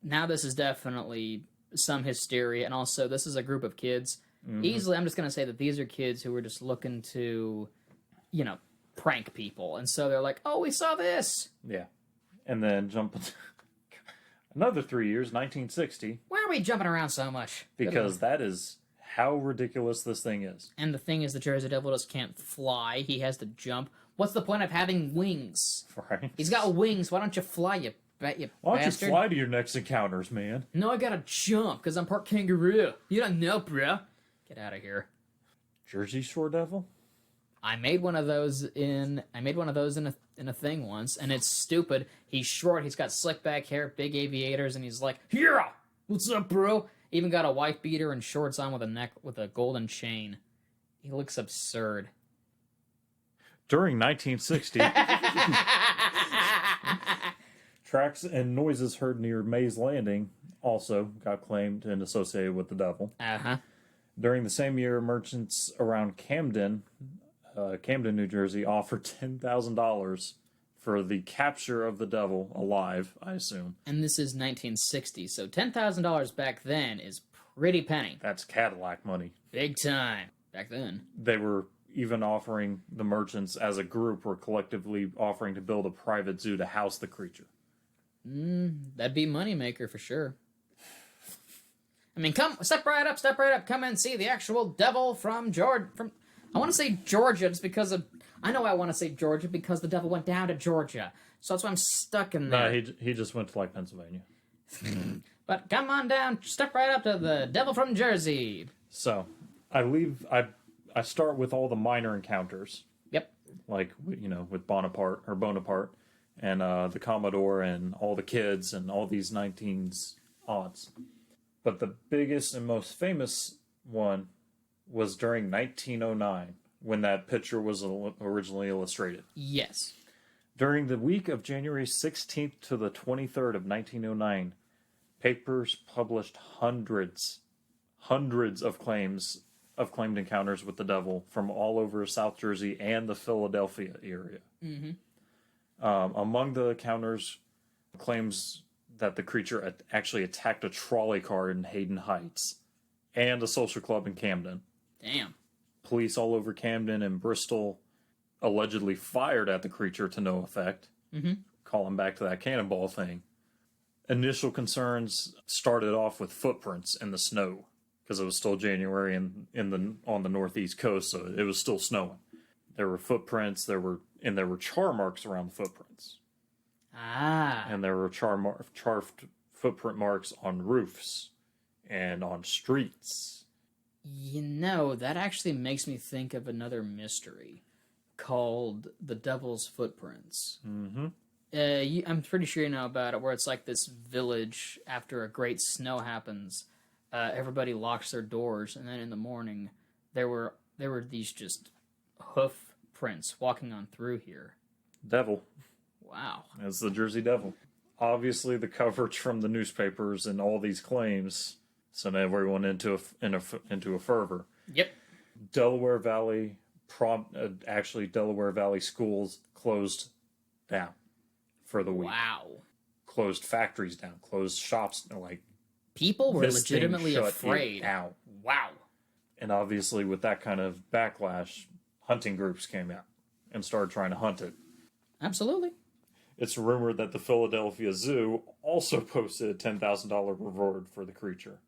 Now this is definitely some hysteria, and also this is a group of kids. Easily, I'm just going to say that these are kids who were just looking to, prank people. And so they're like, oh, we saw this! Yeah. And then jumping another 3 years, 1960. Why are we jumping around so much? Because that is how ridiculous this thing is. And the thing is, the Jersey Devil just can't fly. He has to jump. What's the point of having wings? Right. He's got wings. Why don't you fly, you Why don't bastard? you fly to your next encounters, man? No, I gotta jump, because I'm part kangaroo. You don't know, bro. Get out of here. Jersey Shore Devil? I made one of those in a thing once, and it's stupid. He's short, he's got slick back hair, big aviators, and he's like, yeah! What's up, bro? Even got a wife beater and shorts on with a golden chain. He looks absurd. During 1960, tracks and noises heard near Mays Landing also got claimed and associated with the devil. Uh-huh. During the same year, merchants around Camden, New Jersey, offered $10,000 for the capture of the devil alive, I assume. And this is 1960, so $10,000 back then is pretty penny. That's Cadillac money. Big time. Back then. They were even offering, the merchants as a group were collectively offering to build a private zoo to house the creature. That'd be moneymaker for sure. I mean, step right up, come and see the actual devil from I want to say Georgia, just because I know I want to say Georgia because the devil went down to Georgia. So that's why I'm stuck in there. No, he just went to, like, Pennsylvania. But come on down, step right up to the devil from Jersey. So, I start with all the minor encounters. Yep. Like, with Bonaparte, and the Commodore, and all the kids, and all these 19s odds. But the biggest and most famous one was during 1909, when that picture was originally illustrated. Yes. During the week of January 16th to the 23rd of 1909, papers published hundreds of claimed encounters with the devil from all over South Jersey and the Philadelphia area. Mm-hmm. Among the encounters, claims that the creature actually attacked a trolley car in Hayden Heights and a social club in Camden. Damn. Police all over Camden and Bristol allegedly fired at the creature to no effect. Mm-hmm. Calling back to that cannonball thing. Initial concerns started off with footprints in the snow because it was still January on the northeast coast, so it was still snowing. There were footprints, there were char marks around the footprints. Ah. And there were char footprint marks on roofs and on streets. That actually makes me think of another mystery called The Devil's Footprints. Mm-hmm. I'm pretty sure you know about it, where it's like this village, after a great snow happens, everybody locks their doors, and then in the morning, there were these just hoof prints walking on through here. Devil. Wow. It's the Jersey Devil. Obviously, the coverage from the newspapers and all these claims sent everyone into a fervor. Yep. Delaware Valley schools closed down for the week. Wow. Closed factories down. Closed shops. People were this legitimately thing shut afraid. it down. Wow. And obviously, with that kind of backlash, hunting groups came out and started trying to hunt it. Absolutely. It's rumored that the Philadelphia Zoo also posted a $10,000 reward for the creature.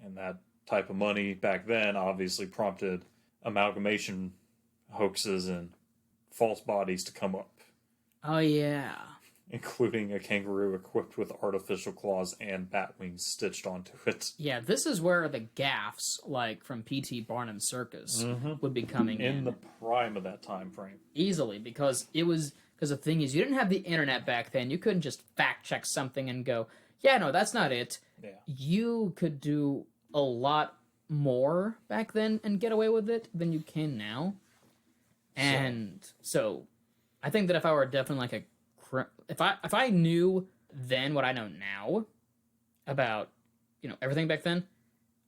And that type of money back then obviously prompted amalgamation hoaxes and false bodies to come up, Oh, yeah. including a kangaroo equipped with artificial claws and bat wings stitched onto it. Yeah, this is where the gaffs, like from P.T. Barnum's Circus, would be coming In the prime of that time frame. easily, because the thing is, you didn't have the internet back then. You couldn't just fact check something and go, yeah, no, that's not it. Yeah. You could do a lot more back then and get away with it than you can now. And so I think that if I were definitely like if I knew then what I know now about, everything back then,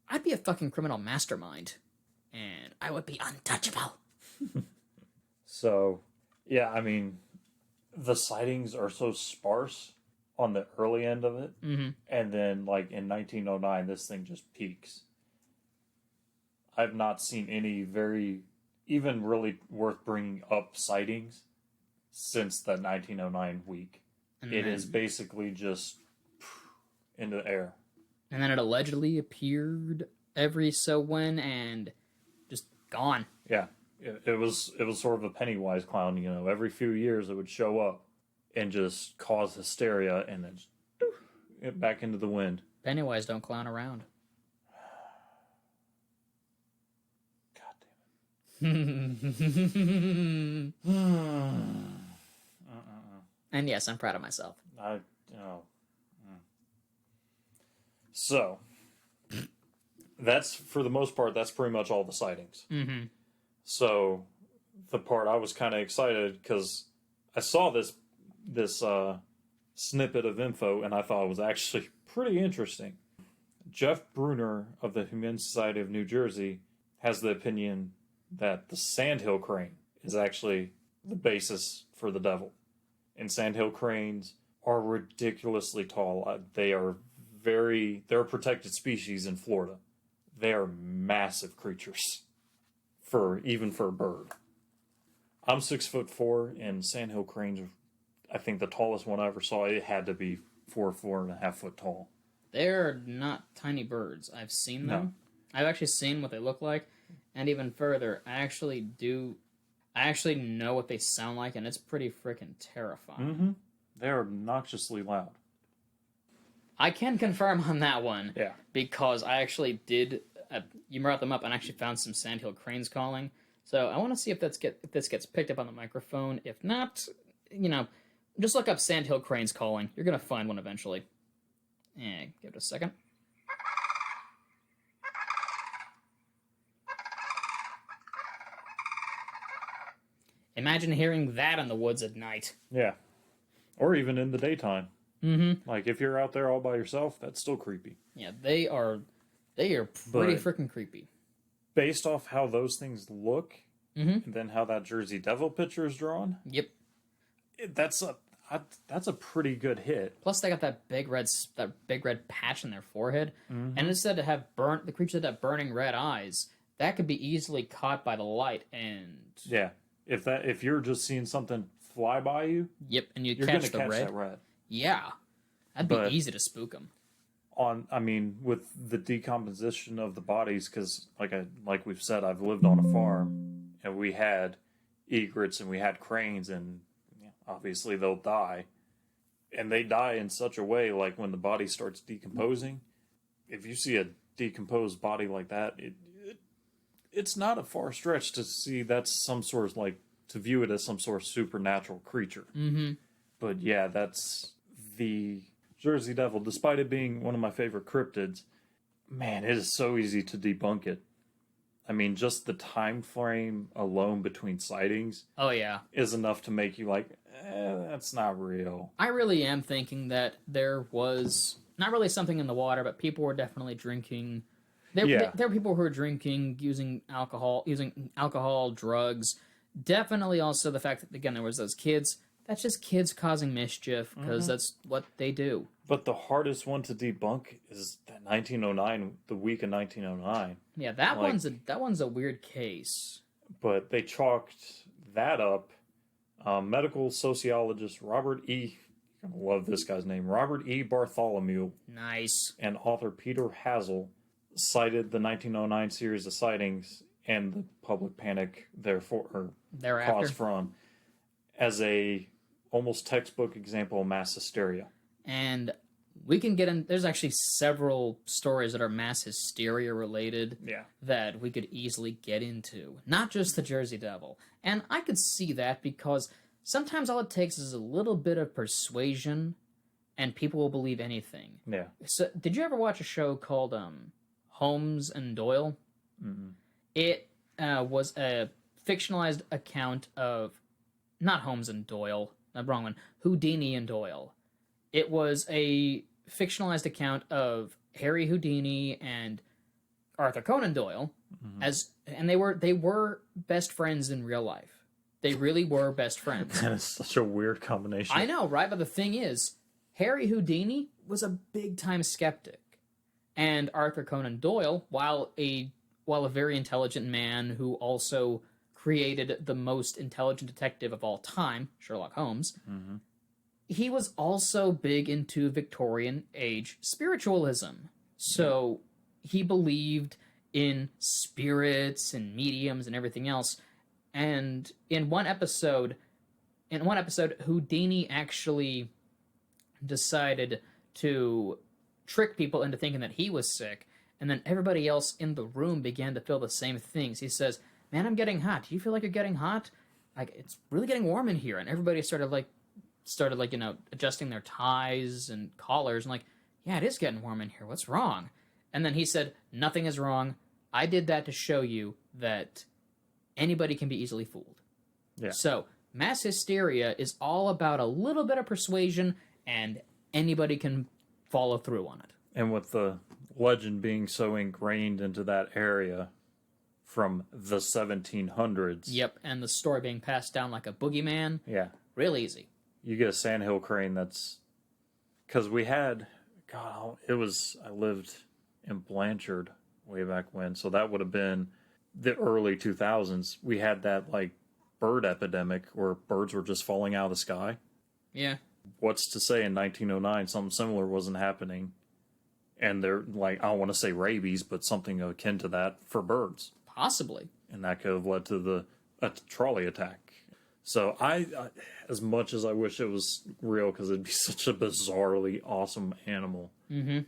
I'd be a fucking criminal mastermind. And I would be untouchable. So, yeah, I mean, the sightings are so sparse on the early end of it. Mm-hmm. And then, like, in 1909, this thing just peaks. I've not seen any even really worth bringing up sightings since the 1909 week. It is basically just into the air. And then it allegedly appeared every so when and just gone. Yeah. It was sort of a Pennywise clown, every few years it would show up and just cause hysteria and then just back into the wind. Pennywise don't clown around. God damn it. And yes, I'm proud of myself. So, that's, for the most part, that's pretty much all the sightings. Mm-hmm. So, the part I was kind of excited because I saw this snippet of info and I thought it was actually pretty interesting. Jeff Bruner of the Humane Society of New Jersey has the opinion that the sandhill crane is actually the basis for the devil. And sandhill cranes are ridiculously tall. They're a protected species in Florida. They are massive creatures even for a bird. I'm 6'4", and sandhill cranes, I think the tallest one I ever saw, it had to be 4.5 foot tall. They're not tiny birds. I've seen them. No. I've actually seen what they look like, and even further, I actually know what they sound like, and it's pretty freaking terrifying. Mm-hmm. They're obnoxiously loud. I can confirm on that one. Yeah. Because I actually did. You brought them up, and I actually found some sandhill cranes calling. So I want to see if this gets picked up on the microphone. If not, just look up sandhill cranes calling. You're gonna find one eventually. Yeah, give it a second. Imagine hearing that in the woods at night. Yeah. Or even in the daytime. Mm-hmm. Like, if you're out there all by yourself, that's still creepy. Yeah, they are pretty freaking creepy. Based off how those things look, and then how that Jersey Devil picture is drawn, yep, that's a pretty good hit. Plus, they got that big red patch in their forehead, and it's said to have the creature that have burning red eyes. That could be easily caught by the light, and yeah, if you're just seeing something fly by you, yep, and you're gonna catch that red. Yeah, that'd be easy to spook them. With the decomposition of the bodies, because like we've said, I've lived on a farm, and we had egrets and we had cranes, and obviously they'll die, and they die in such a way, like when the body starts decomposing. If you see a decomposed body like that, it's not a far stretch to see that's some sort of to view it as some sort of supernatural creature. Mm-hmm. But yeah, that's the Jersey Devil. Despite it being one of my favorite cryptids, man, it is so easy to debunk it. Just the time frame alone between sightings. Oh yeah, is enough to make you that's not real. I really am thinking that there was not really something in the water, but people were definitely drinking. There were people who were drinking, using alcohol, drugs. Definitely also the fact that, again, there was those kids. That's just kids causing mischief, because that's what they do. But the hardest one to debunk is that 1909, the week of 1909. Yeah, that one's a weird case. But they chalked that up. Medical sociologist Robert E. You're going to love this guy's name. Robert E. Bartholomew. Nice. And author Peter Hazel cited the 1909 series of sightings and the public panic Thereafter. caused from as a almost textbook example of mass hysteria. And we can get in. There's actually several stories that are mass hysteria related that we could easily get into. Not just the Jersey Devil. And I could see that because sometimes all it takes is a little bit of persuasion and people will believe anything. Yeah. So, did you ever watch a show called Holmes and Doyle? Mm-hmm. It was a fictionalized account of, not Holmes and Doyle, the wrong one, Houdini and Doyle. It was a fictionalized account of Harry Houdini and Arthur Conan Doyle, and they were best friends in real life. They really were best friends. That is such a weird combination. I know, right? But the thing is, Harry Houdini was a big-time skeptic. And Arthur Conan Doyle, while a very intelligent man who also created the most intelligent detective of all time, Sherlock Holmes, he was also big into Victorian age spiritualism. So he believed in spirits and mediums and everything else. And in one episode, Houdini actually decided to trick people into thinking that he was sick, and then everybody else in the room began to feel the same things. He says, "Man, I'm getting hot. Do you feel like you're getting hot? Like, it's really getting warm in here." And everybody started adjusting their ties and collars and like, "Yeah, it is getting warm in here. What's wrong?" And then he said, "Nothing is wrong. I did that to show you that anybody can be easily fooled." Yeah. So mass hysteria is all about a little bit of persuasion, and anybody can follow through on it. And with the legend being so ingrained into that area from the 1700s. Yep, and the story being passed down like a boogeyman. Yeah. Real easy. You get a sandhill crane that's... Because we had... God, I lived in Blanchard way back when, so that would have been the early 2000s. We had that, like, bird epidemic where birds were just falling out of the sky. Yeah. What's to say in 1909 something similar wasn't happening? And they're like, I don't want to say rabies, but something akin to that for birds. Possibly. And that could have led to a trolley attack. So I, as much as I wish it was real, because it'd be such a bizarrely awesome animal, I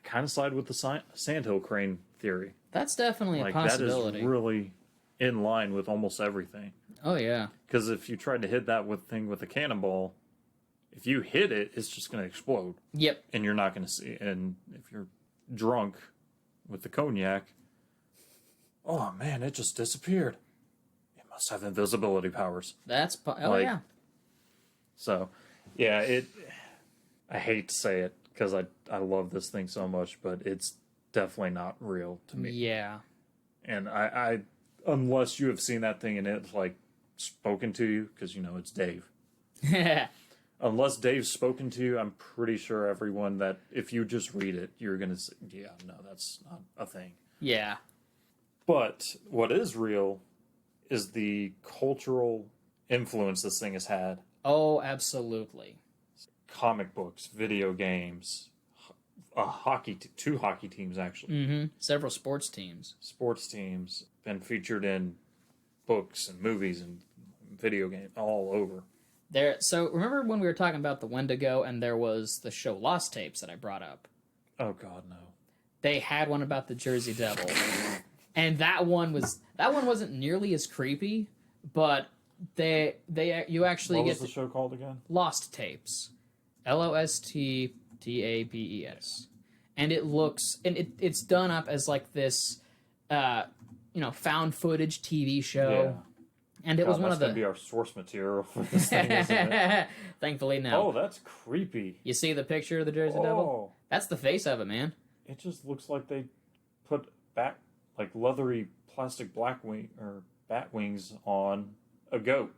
kind of side with the sandhill crane theory. That's definitely a possibility. That is really in line with almost everything. Oh, yeah. Because if you tried to hit that thing with a cannonball, if you hit it, it's just going to explode. Yep. And you're not going to see. And if you're drunk with the cognac, oh man, it just disappeared. It must have invisibility powers. Yeah. So, yeah, I hate to say it because I love this thing so much, but it's definitely not real to me. Yeah. And I unless you have seen that thing and it's like spoken to you, because it's Dave. Unless Dave's spoken to you, I'm pretty sure everyone that if you just read it, you're going to say, yeah, no, that's not a thing. Yeah. But what is real is the cultural influence this thing has had. Oh, absolutely. Comic books, video games, two hockey teams, actually. Mm-hmm. Several sports teams. Sports teams, been featured in books and movies and video games all over. So remember when we were talking about the Wendigo and there was the show Lost Tapes that I brought up? Oh God, no. They had one about the Jersey Devil. And that one wasn't nearly as creepy, but you actually What get was the show called again? Lost Tapes. LOSTTABES. And it's done up as like this found footage TV show. Yeah. And it was one of the... That's going to be our source material for this thing, isn't it? Thankfully, no. Oh, that's creepy. You see the picture of the Jersey Devil? That's the face of it, man. It just looks like they put back, like, leathery plastic bat wings on a goat.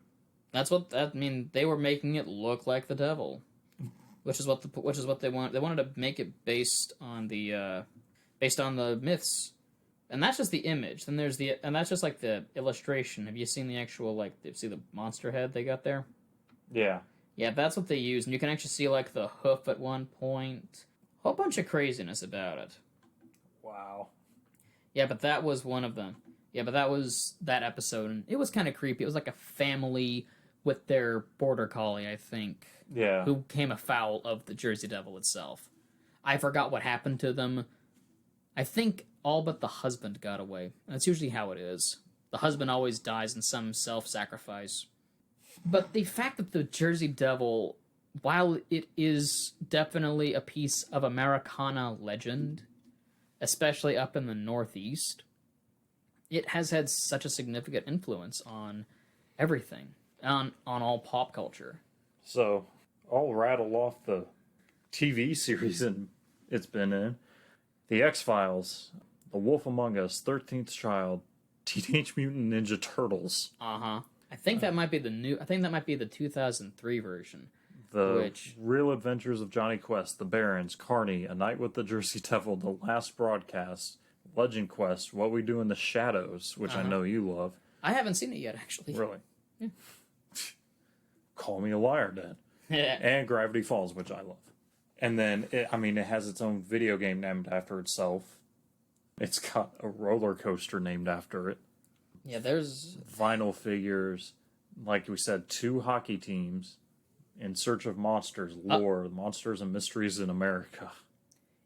They were making it look like the devil. Which is what they want. They wanted to make it based on the myths. And that's just the image. Then and that's just like the illustration. Have you seen the actual, see the monster head they got there? Yeah. Yeah, that's what they use. And you can actually see, like, the hoof at one point. Whole bunch of craziness about it. Wow. Yeah, but that was one of them. Yeah, but that was that episode, and it was kind of creepy. It was like a family with their border collie, I think, Yeah. who came afoul of the Jersey Devil itself. I forgot what happened to them. I think all but the husband got away. That's usually how it is. The husband always dies in some self-sacrifice. But the fact that the Jersey Devil, while it is definitely a piece of Americana legend, especially up in the Northeast, it has had such a significant influence on everything, on all pop culture. So, I'll rattle off the TV series it's been in. The X-Files, The Wolf Among Us, 13th Child, Teenage Mutant Ninja Turtles. Uh-huh. I think that might be the 2003 version. The Real Adventures of Johnny Quest, The Barrens, Carney, A Night with the Jersey Devil, The Last Broadcast, Legend Quest, What We Do in the Shadows, which I know you love. I haven't seen it yet, actually. Really? Yeah. Call me a liar, Dad. And Gravity Falls, which I love. And then, it has its own video game named after itself. It's got a roller coaster named after it. Yeah, there's... Vinyl figures. Like we said, 2 hockey teams. In Search of Monsters, Lore, Monsters and Mysteries in America.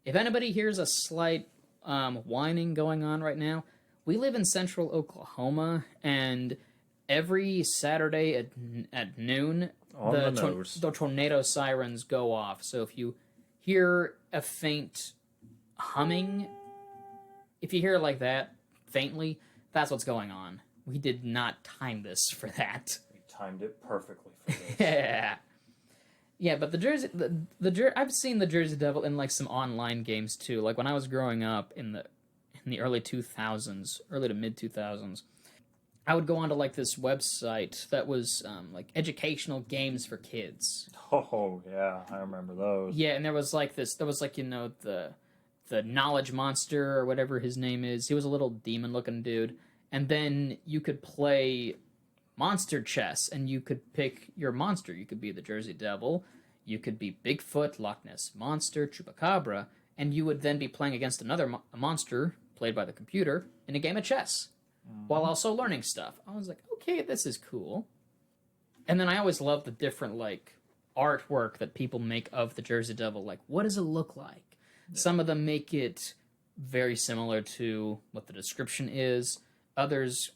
If anybody hears a slight whining going on right now, we live in central Oklahoma, and every Saturday at noon, the tornado sirens go off. So if you hear a faint humming, if you hear it like that, faintly, that's what's going on. We did not time this for that. We timed it perfectly for this. Yeah. Yeah, but I've seen the Jersey Devil in like some online games too. Like when I was growing up in the early 2000s, early to mid 2000s, I would go onto like this website that was like educational games for kids. Oh yeah, I remember those. Yeah, and there was like the knowledge monster or whatever his name is. He was a little demon looking dude, and then you could play monster chess, and you could pick your monster. You could be the Jersey Devil, you could be Bigfoot, Loch Ness Monster, Chupacabra, and you would then be playing against another monster played by the computer in a game of chess, while also learning stuff. I was like, okay, this is cool. And then I always love the different like artwork that people make of the Jersey Devil. Like, what does it look like? Yeah. Some of them make it very similar to what the description is. Others,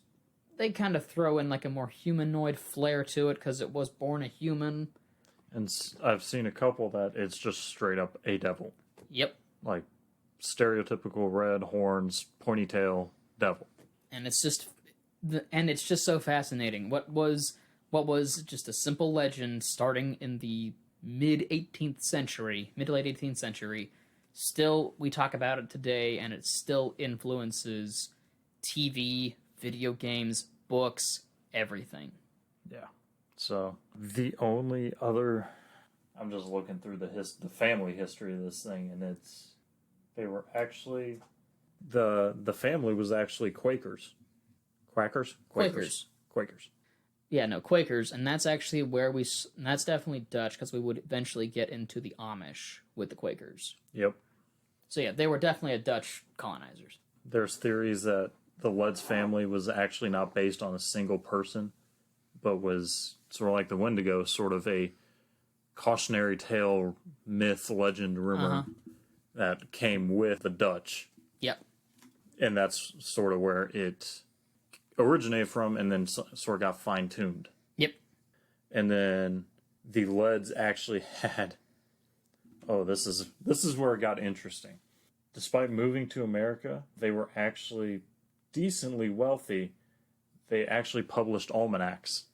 they kind of throw in like a more humanoid flair to it because it was born a human. And I've seen a couple that it's just straight up a devil. Yep. Like stereotypical red horns, pointy tail devil. And it's just so fascinating. What was just a simple legend starting in the mid to late 18th century, still we talk about it today, and it still influences TV, video games, books, everything. Yeah. So the only other, I'm just looking through the family history of this thing, and they were actually the family was actually Quakers. Quakers. Yeah, no, Quakers, and that's actually that's definitely Dutch, because we would eventually get into the Amish with the Quakers. Yep. So yeah, they were definitely a Dutch colonizers. There's theories that the Leds family was actually not based on a single person, but was sort of like the Wendigo, sort of a cautionary tale, myth, legend, rumor that came with the Dutch. Yep. And that's sort of where it originated from, and then sort of got fine-tuned. Yep. And then the Leds actually had... Oh, this is where it got interesting. Despite moving to America, they were actually decently wealthy. They actually published almanacs.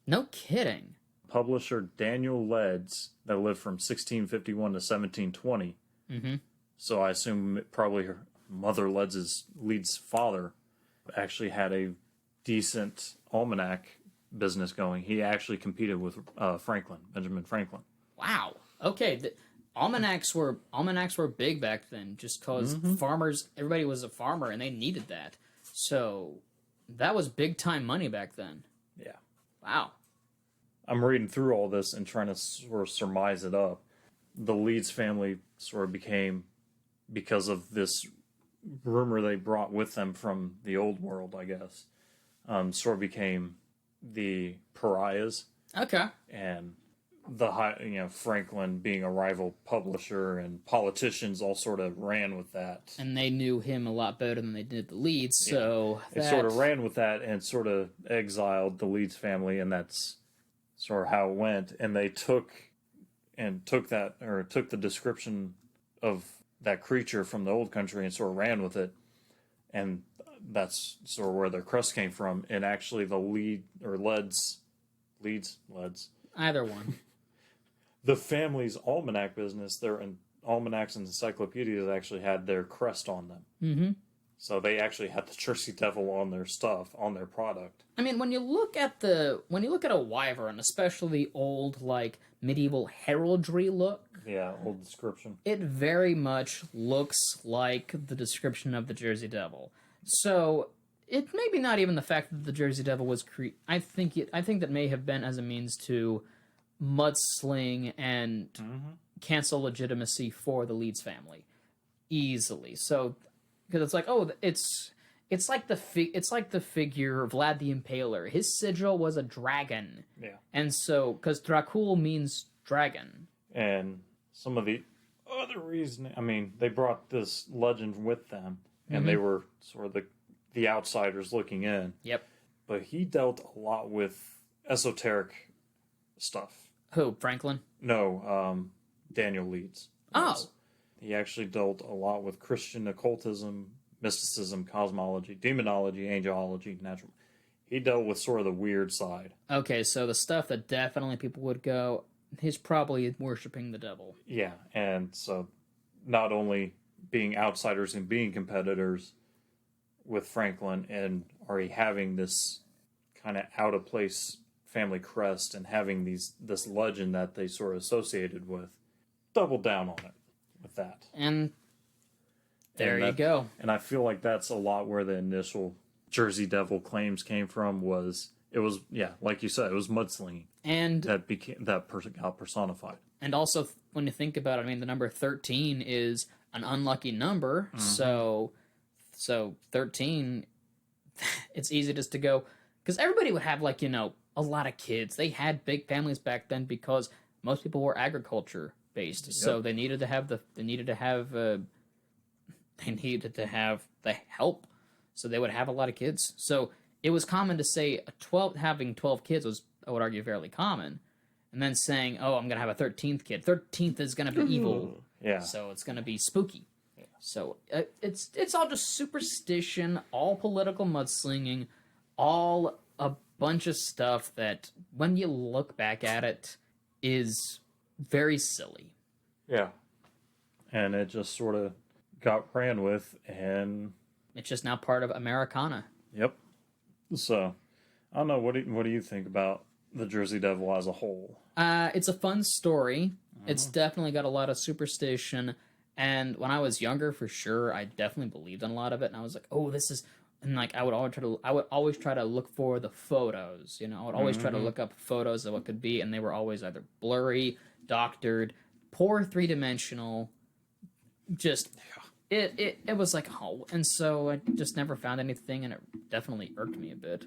No kidding. Publisher Daniel Leds, that lived from 1651 to 1720. Mm-hmm. So I assume probably her mother Leeds' father actually had a decent almanac business going. He actually competed with Benjamin Franklin. Wow. Okay. Almanacs were big back then, just because farmers, everybody was a farmer, and they needed that. So that was big time money back then. Yeah. Wow. I'm reading through all this and trying to sort of surmise it up. The Leeds family sort of became, because of this rumor they brought with them from the old world, I guess, sort of became the pariahs. Okay. And Franklin being a rival publisher and politicians all sort of ran with that. And they knew him a lot better than they did the Leeds, so They sort of ran with that and sort of exiled the Leeds family, and that's sort of how it went. And they took the description of that creature from the old country and sort of ran with it. And that's sort of where their crest came from. And actually the Leeds, either one. the family's almanac business, their almanacs and encyclopedias actually had their crest on them. Mm-hmm. So they actually had the Jersey Devil on their stuff, on their product. I mean, when you look at a wyvern, especially the old, like, medieval heraldry look, Yeah, old description. it very much looks like the description of the Jersey Devil. So it maybe not even the fact that the Jersey Devil was I think that may have been as a means to mudsling and cancel legitimacy for the Leeds family easily. So because it's like, oh, it's like the figure of Vlad the Impaler. His sigil was a dragon. Yeah. And so because Dracul means dragon. And some of the other reason, I mean, they brought this legend with them, and they were sort of the outsiders looking in. Yep. But he dealt a lot with esoteric stuff. Who, Franklin? No, Daniel Leeds. Oh. He actually dealt a lot with Christian occultism, mysticism, cosmology, demonology, angelology, natural. He dealt with sort of the weird side. Okay, so the stuff that definitely people would go, he's probably worshipping the devil. Yeah, and so not only being outsiders and being competitors with Franklin, and already having this kind of out of place family crest and having this legend that they sort of associated with, doubled down on it with that. And there you go. And I feel like that's a lot where the initial Jersey Devil claims came from. Like you said, it was mudslinging. And that person got personified. And also, when you think about it, I mean, the number 13 is an unlucky number, so 13, it's easy just to go, because everybody would have, like, a lot of kids. They had big families back then because most people were agriculture based, so they needed to have the help, so they would have a lot of kids. So it was common to say having 12 kids was, I would argue, fairly common. And then saying, oh, I'm going to have a 13th kid. 13th is going to be evil. Yeah. So it's going to be spooky. Yeah. So it's all just superstition, all political mudslinging, all a bunch of stuff that, when you look back at it, is very silly. Yeah. And it just sort of got ran with, and it's just now part of Americana. Yep. So, I don't know, what do you think about the Jersey Devil as a whole? It's a fun story. It's definitely got a lot of superstition, and when I was younger, for sure, I definitely believed in a lot of it, and I was like, oh, this is... And, like, I would always try to look for the photos, I would always try to look up photos of what could be, and they were always either blurry, doctored, poor three-dimensional, just... It was like, oh, and so I just never found anything, and it definitely irked me a bit.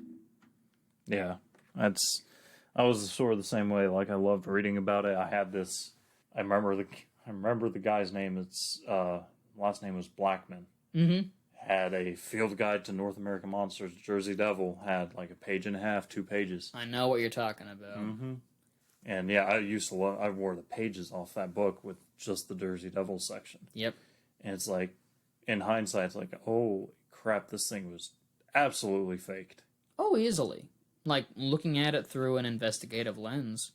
Yeah, I was sort of the same way. Like, I loved reading about it. I had this. I remember the guy's name. Its last name was Blackman. Mm-hmm. Had a field guide to North American monsters. Jersey Devil had like a page and a half, 2 pages. I know what you're talking about. Mm-hmm. And yeah, I wore the pages off that book with just the Jersey Devil section. Yep. And it's like, in hindsight, it's like, holy crap, this thing was absolutely faked. Oh, easily. Like, looking at it through an investigative lens,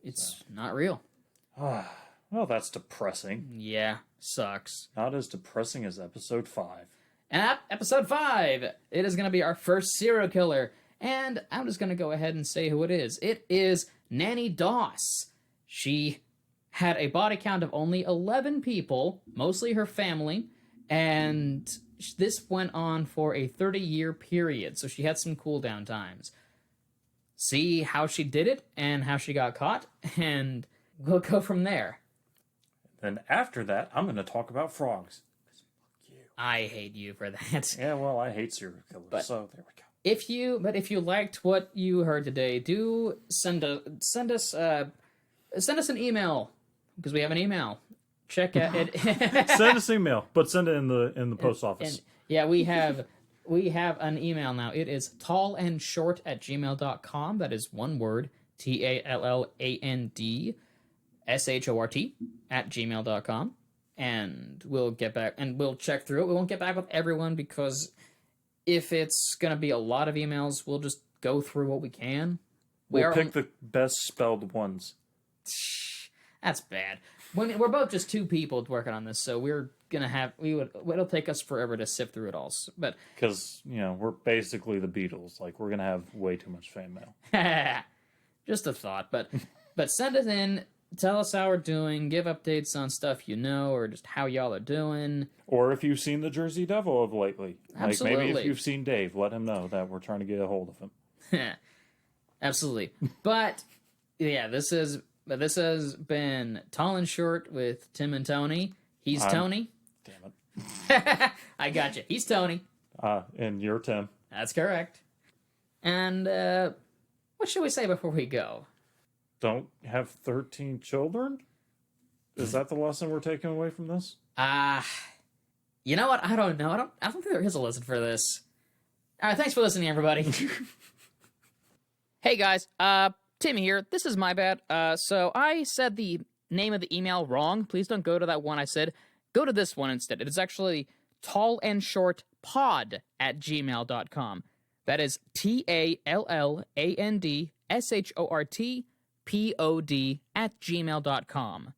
it's not real. Well, that's depressing. Yeah, sucks. Not as depressing as episode 5. And at episode 5, it is going to be our first serial killer. And I'm just going to go ahead and say who it is. It is Nanny Doss. She had a body count of only 11 people, mostly her family, and this went on for a 30-year period, so she had some cool-down times. See how she did it and how she got caught, and we'll go from there. Then after that, I'm going to talk about frogs. 'Cause fuck you. I hate you for that. Yeah, well, I hate serial killers, so there we go. If you liked what you heard today, do send us an email, because we have an email. Check out it. Send us email, but send it in the post office. Yeah, we have an email now. It is tallandshort@gmail.com. That is one word, tallandshort@gmail.com. And we'll get back and we'll check through it. We won't get back with everyone because if it's going to be a lot of emails, we'll just go through what we can. We'll pick the best spelled ones. That's bad. We're both just two people working on this, so we're gonna have it'll take us forever to sift through it all. But because we're basically the Beatles, like we're gonna have way too much fan mail. Just a thought, but send it in. Tell us how we're doing. Give updates on stuff or just how y'all are doing. Or if you've seen the Jersey Devil of lately, Absolutely. Like maybe if you've seen Dave, let him know that we're trying to get a hold of him. Absolutely, but yeah, this has been Tall and Short with Tim and Tony. He's Tony. Damn it. I got you. He's Tony. And you're Tim. That's correct. And what should we say before we go? Don't have 13 children? Is that the lesson we're taking away from this? You know what? I don't know. I don't think there is a lesson for this. All right, thanks for listening, everybody. Hey, guys. Tim here. This is my bad. So I said the name of the email wrong. Please don't go to that one I said. Go to this one instead. It is actually tallandshortpod@gmail.com. That is TALLANDSHORTPOD@gmail.com.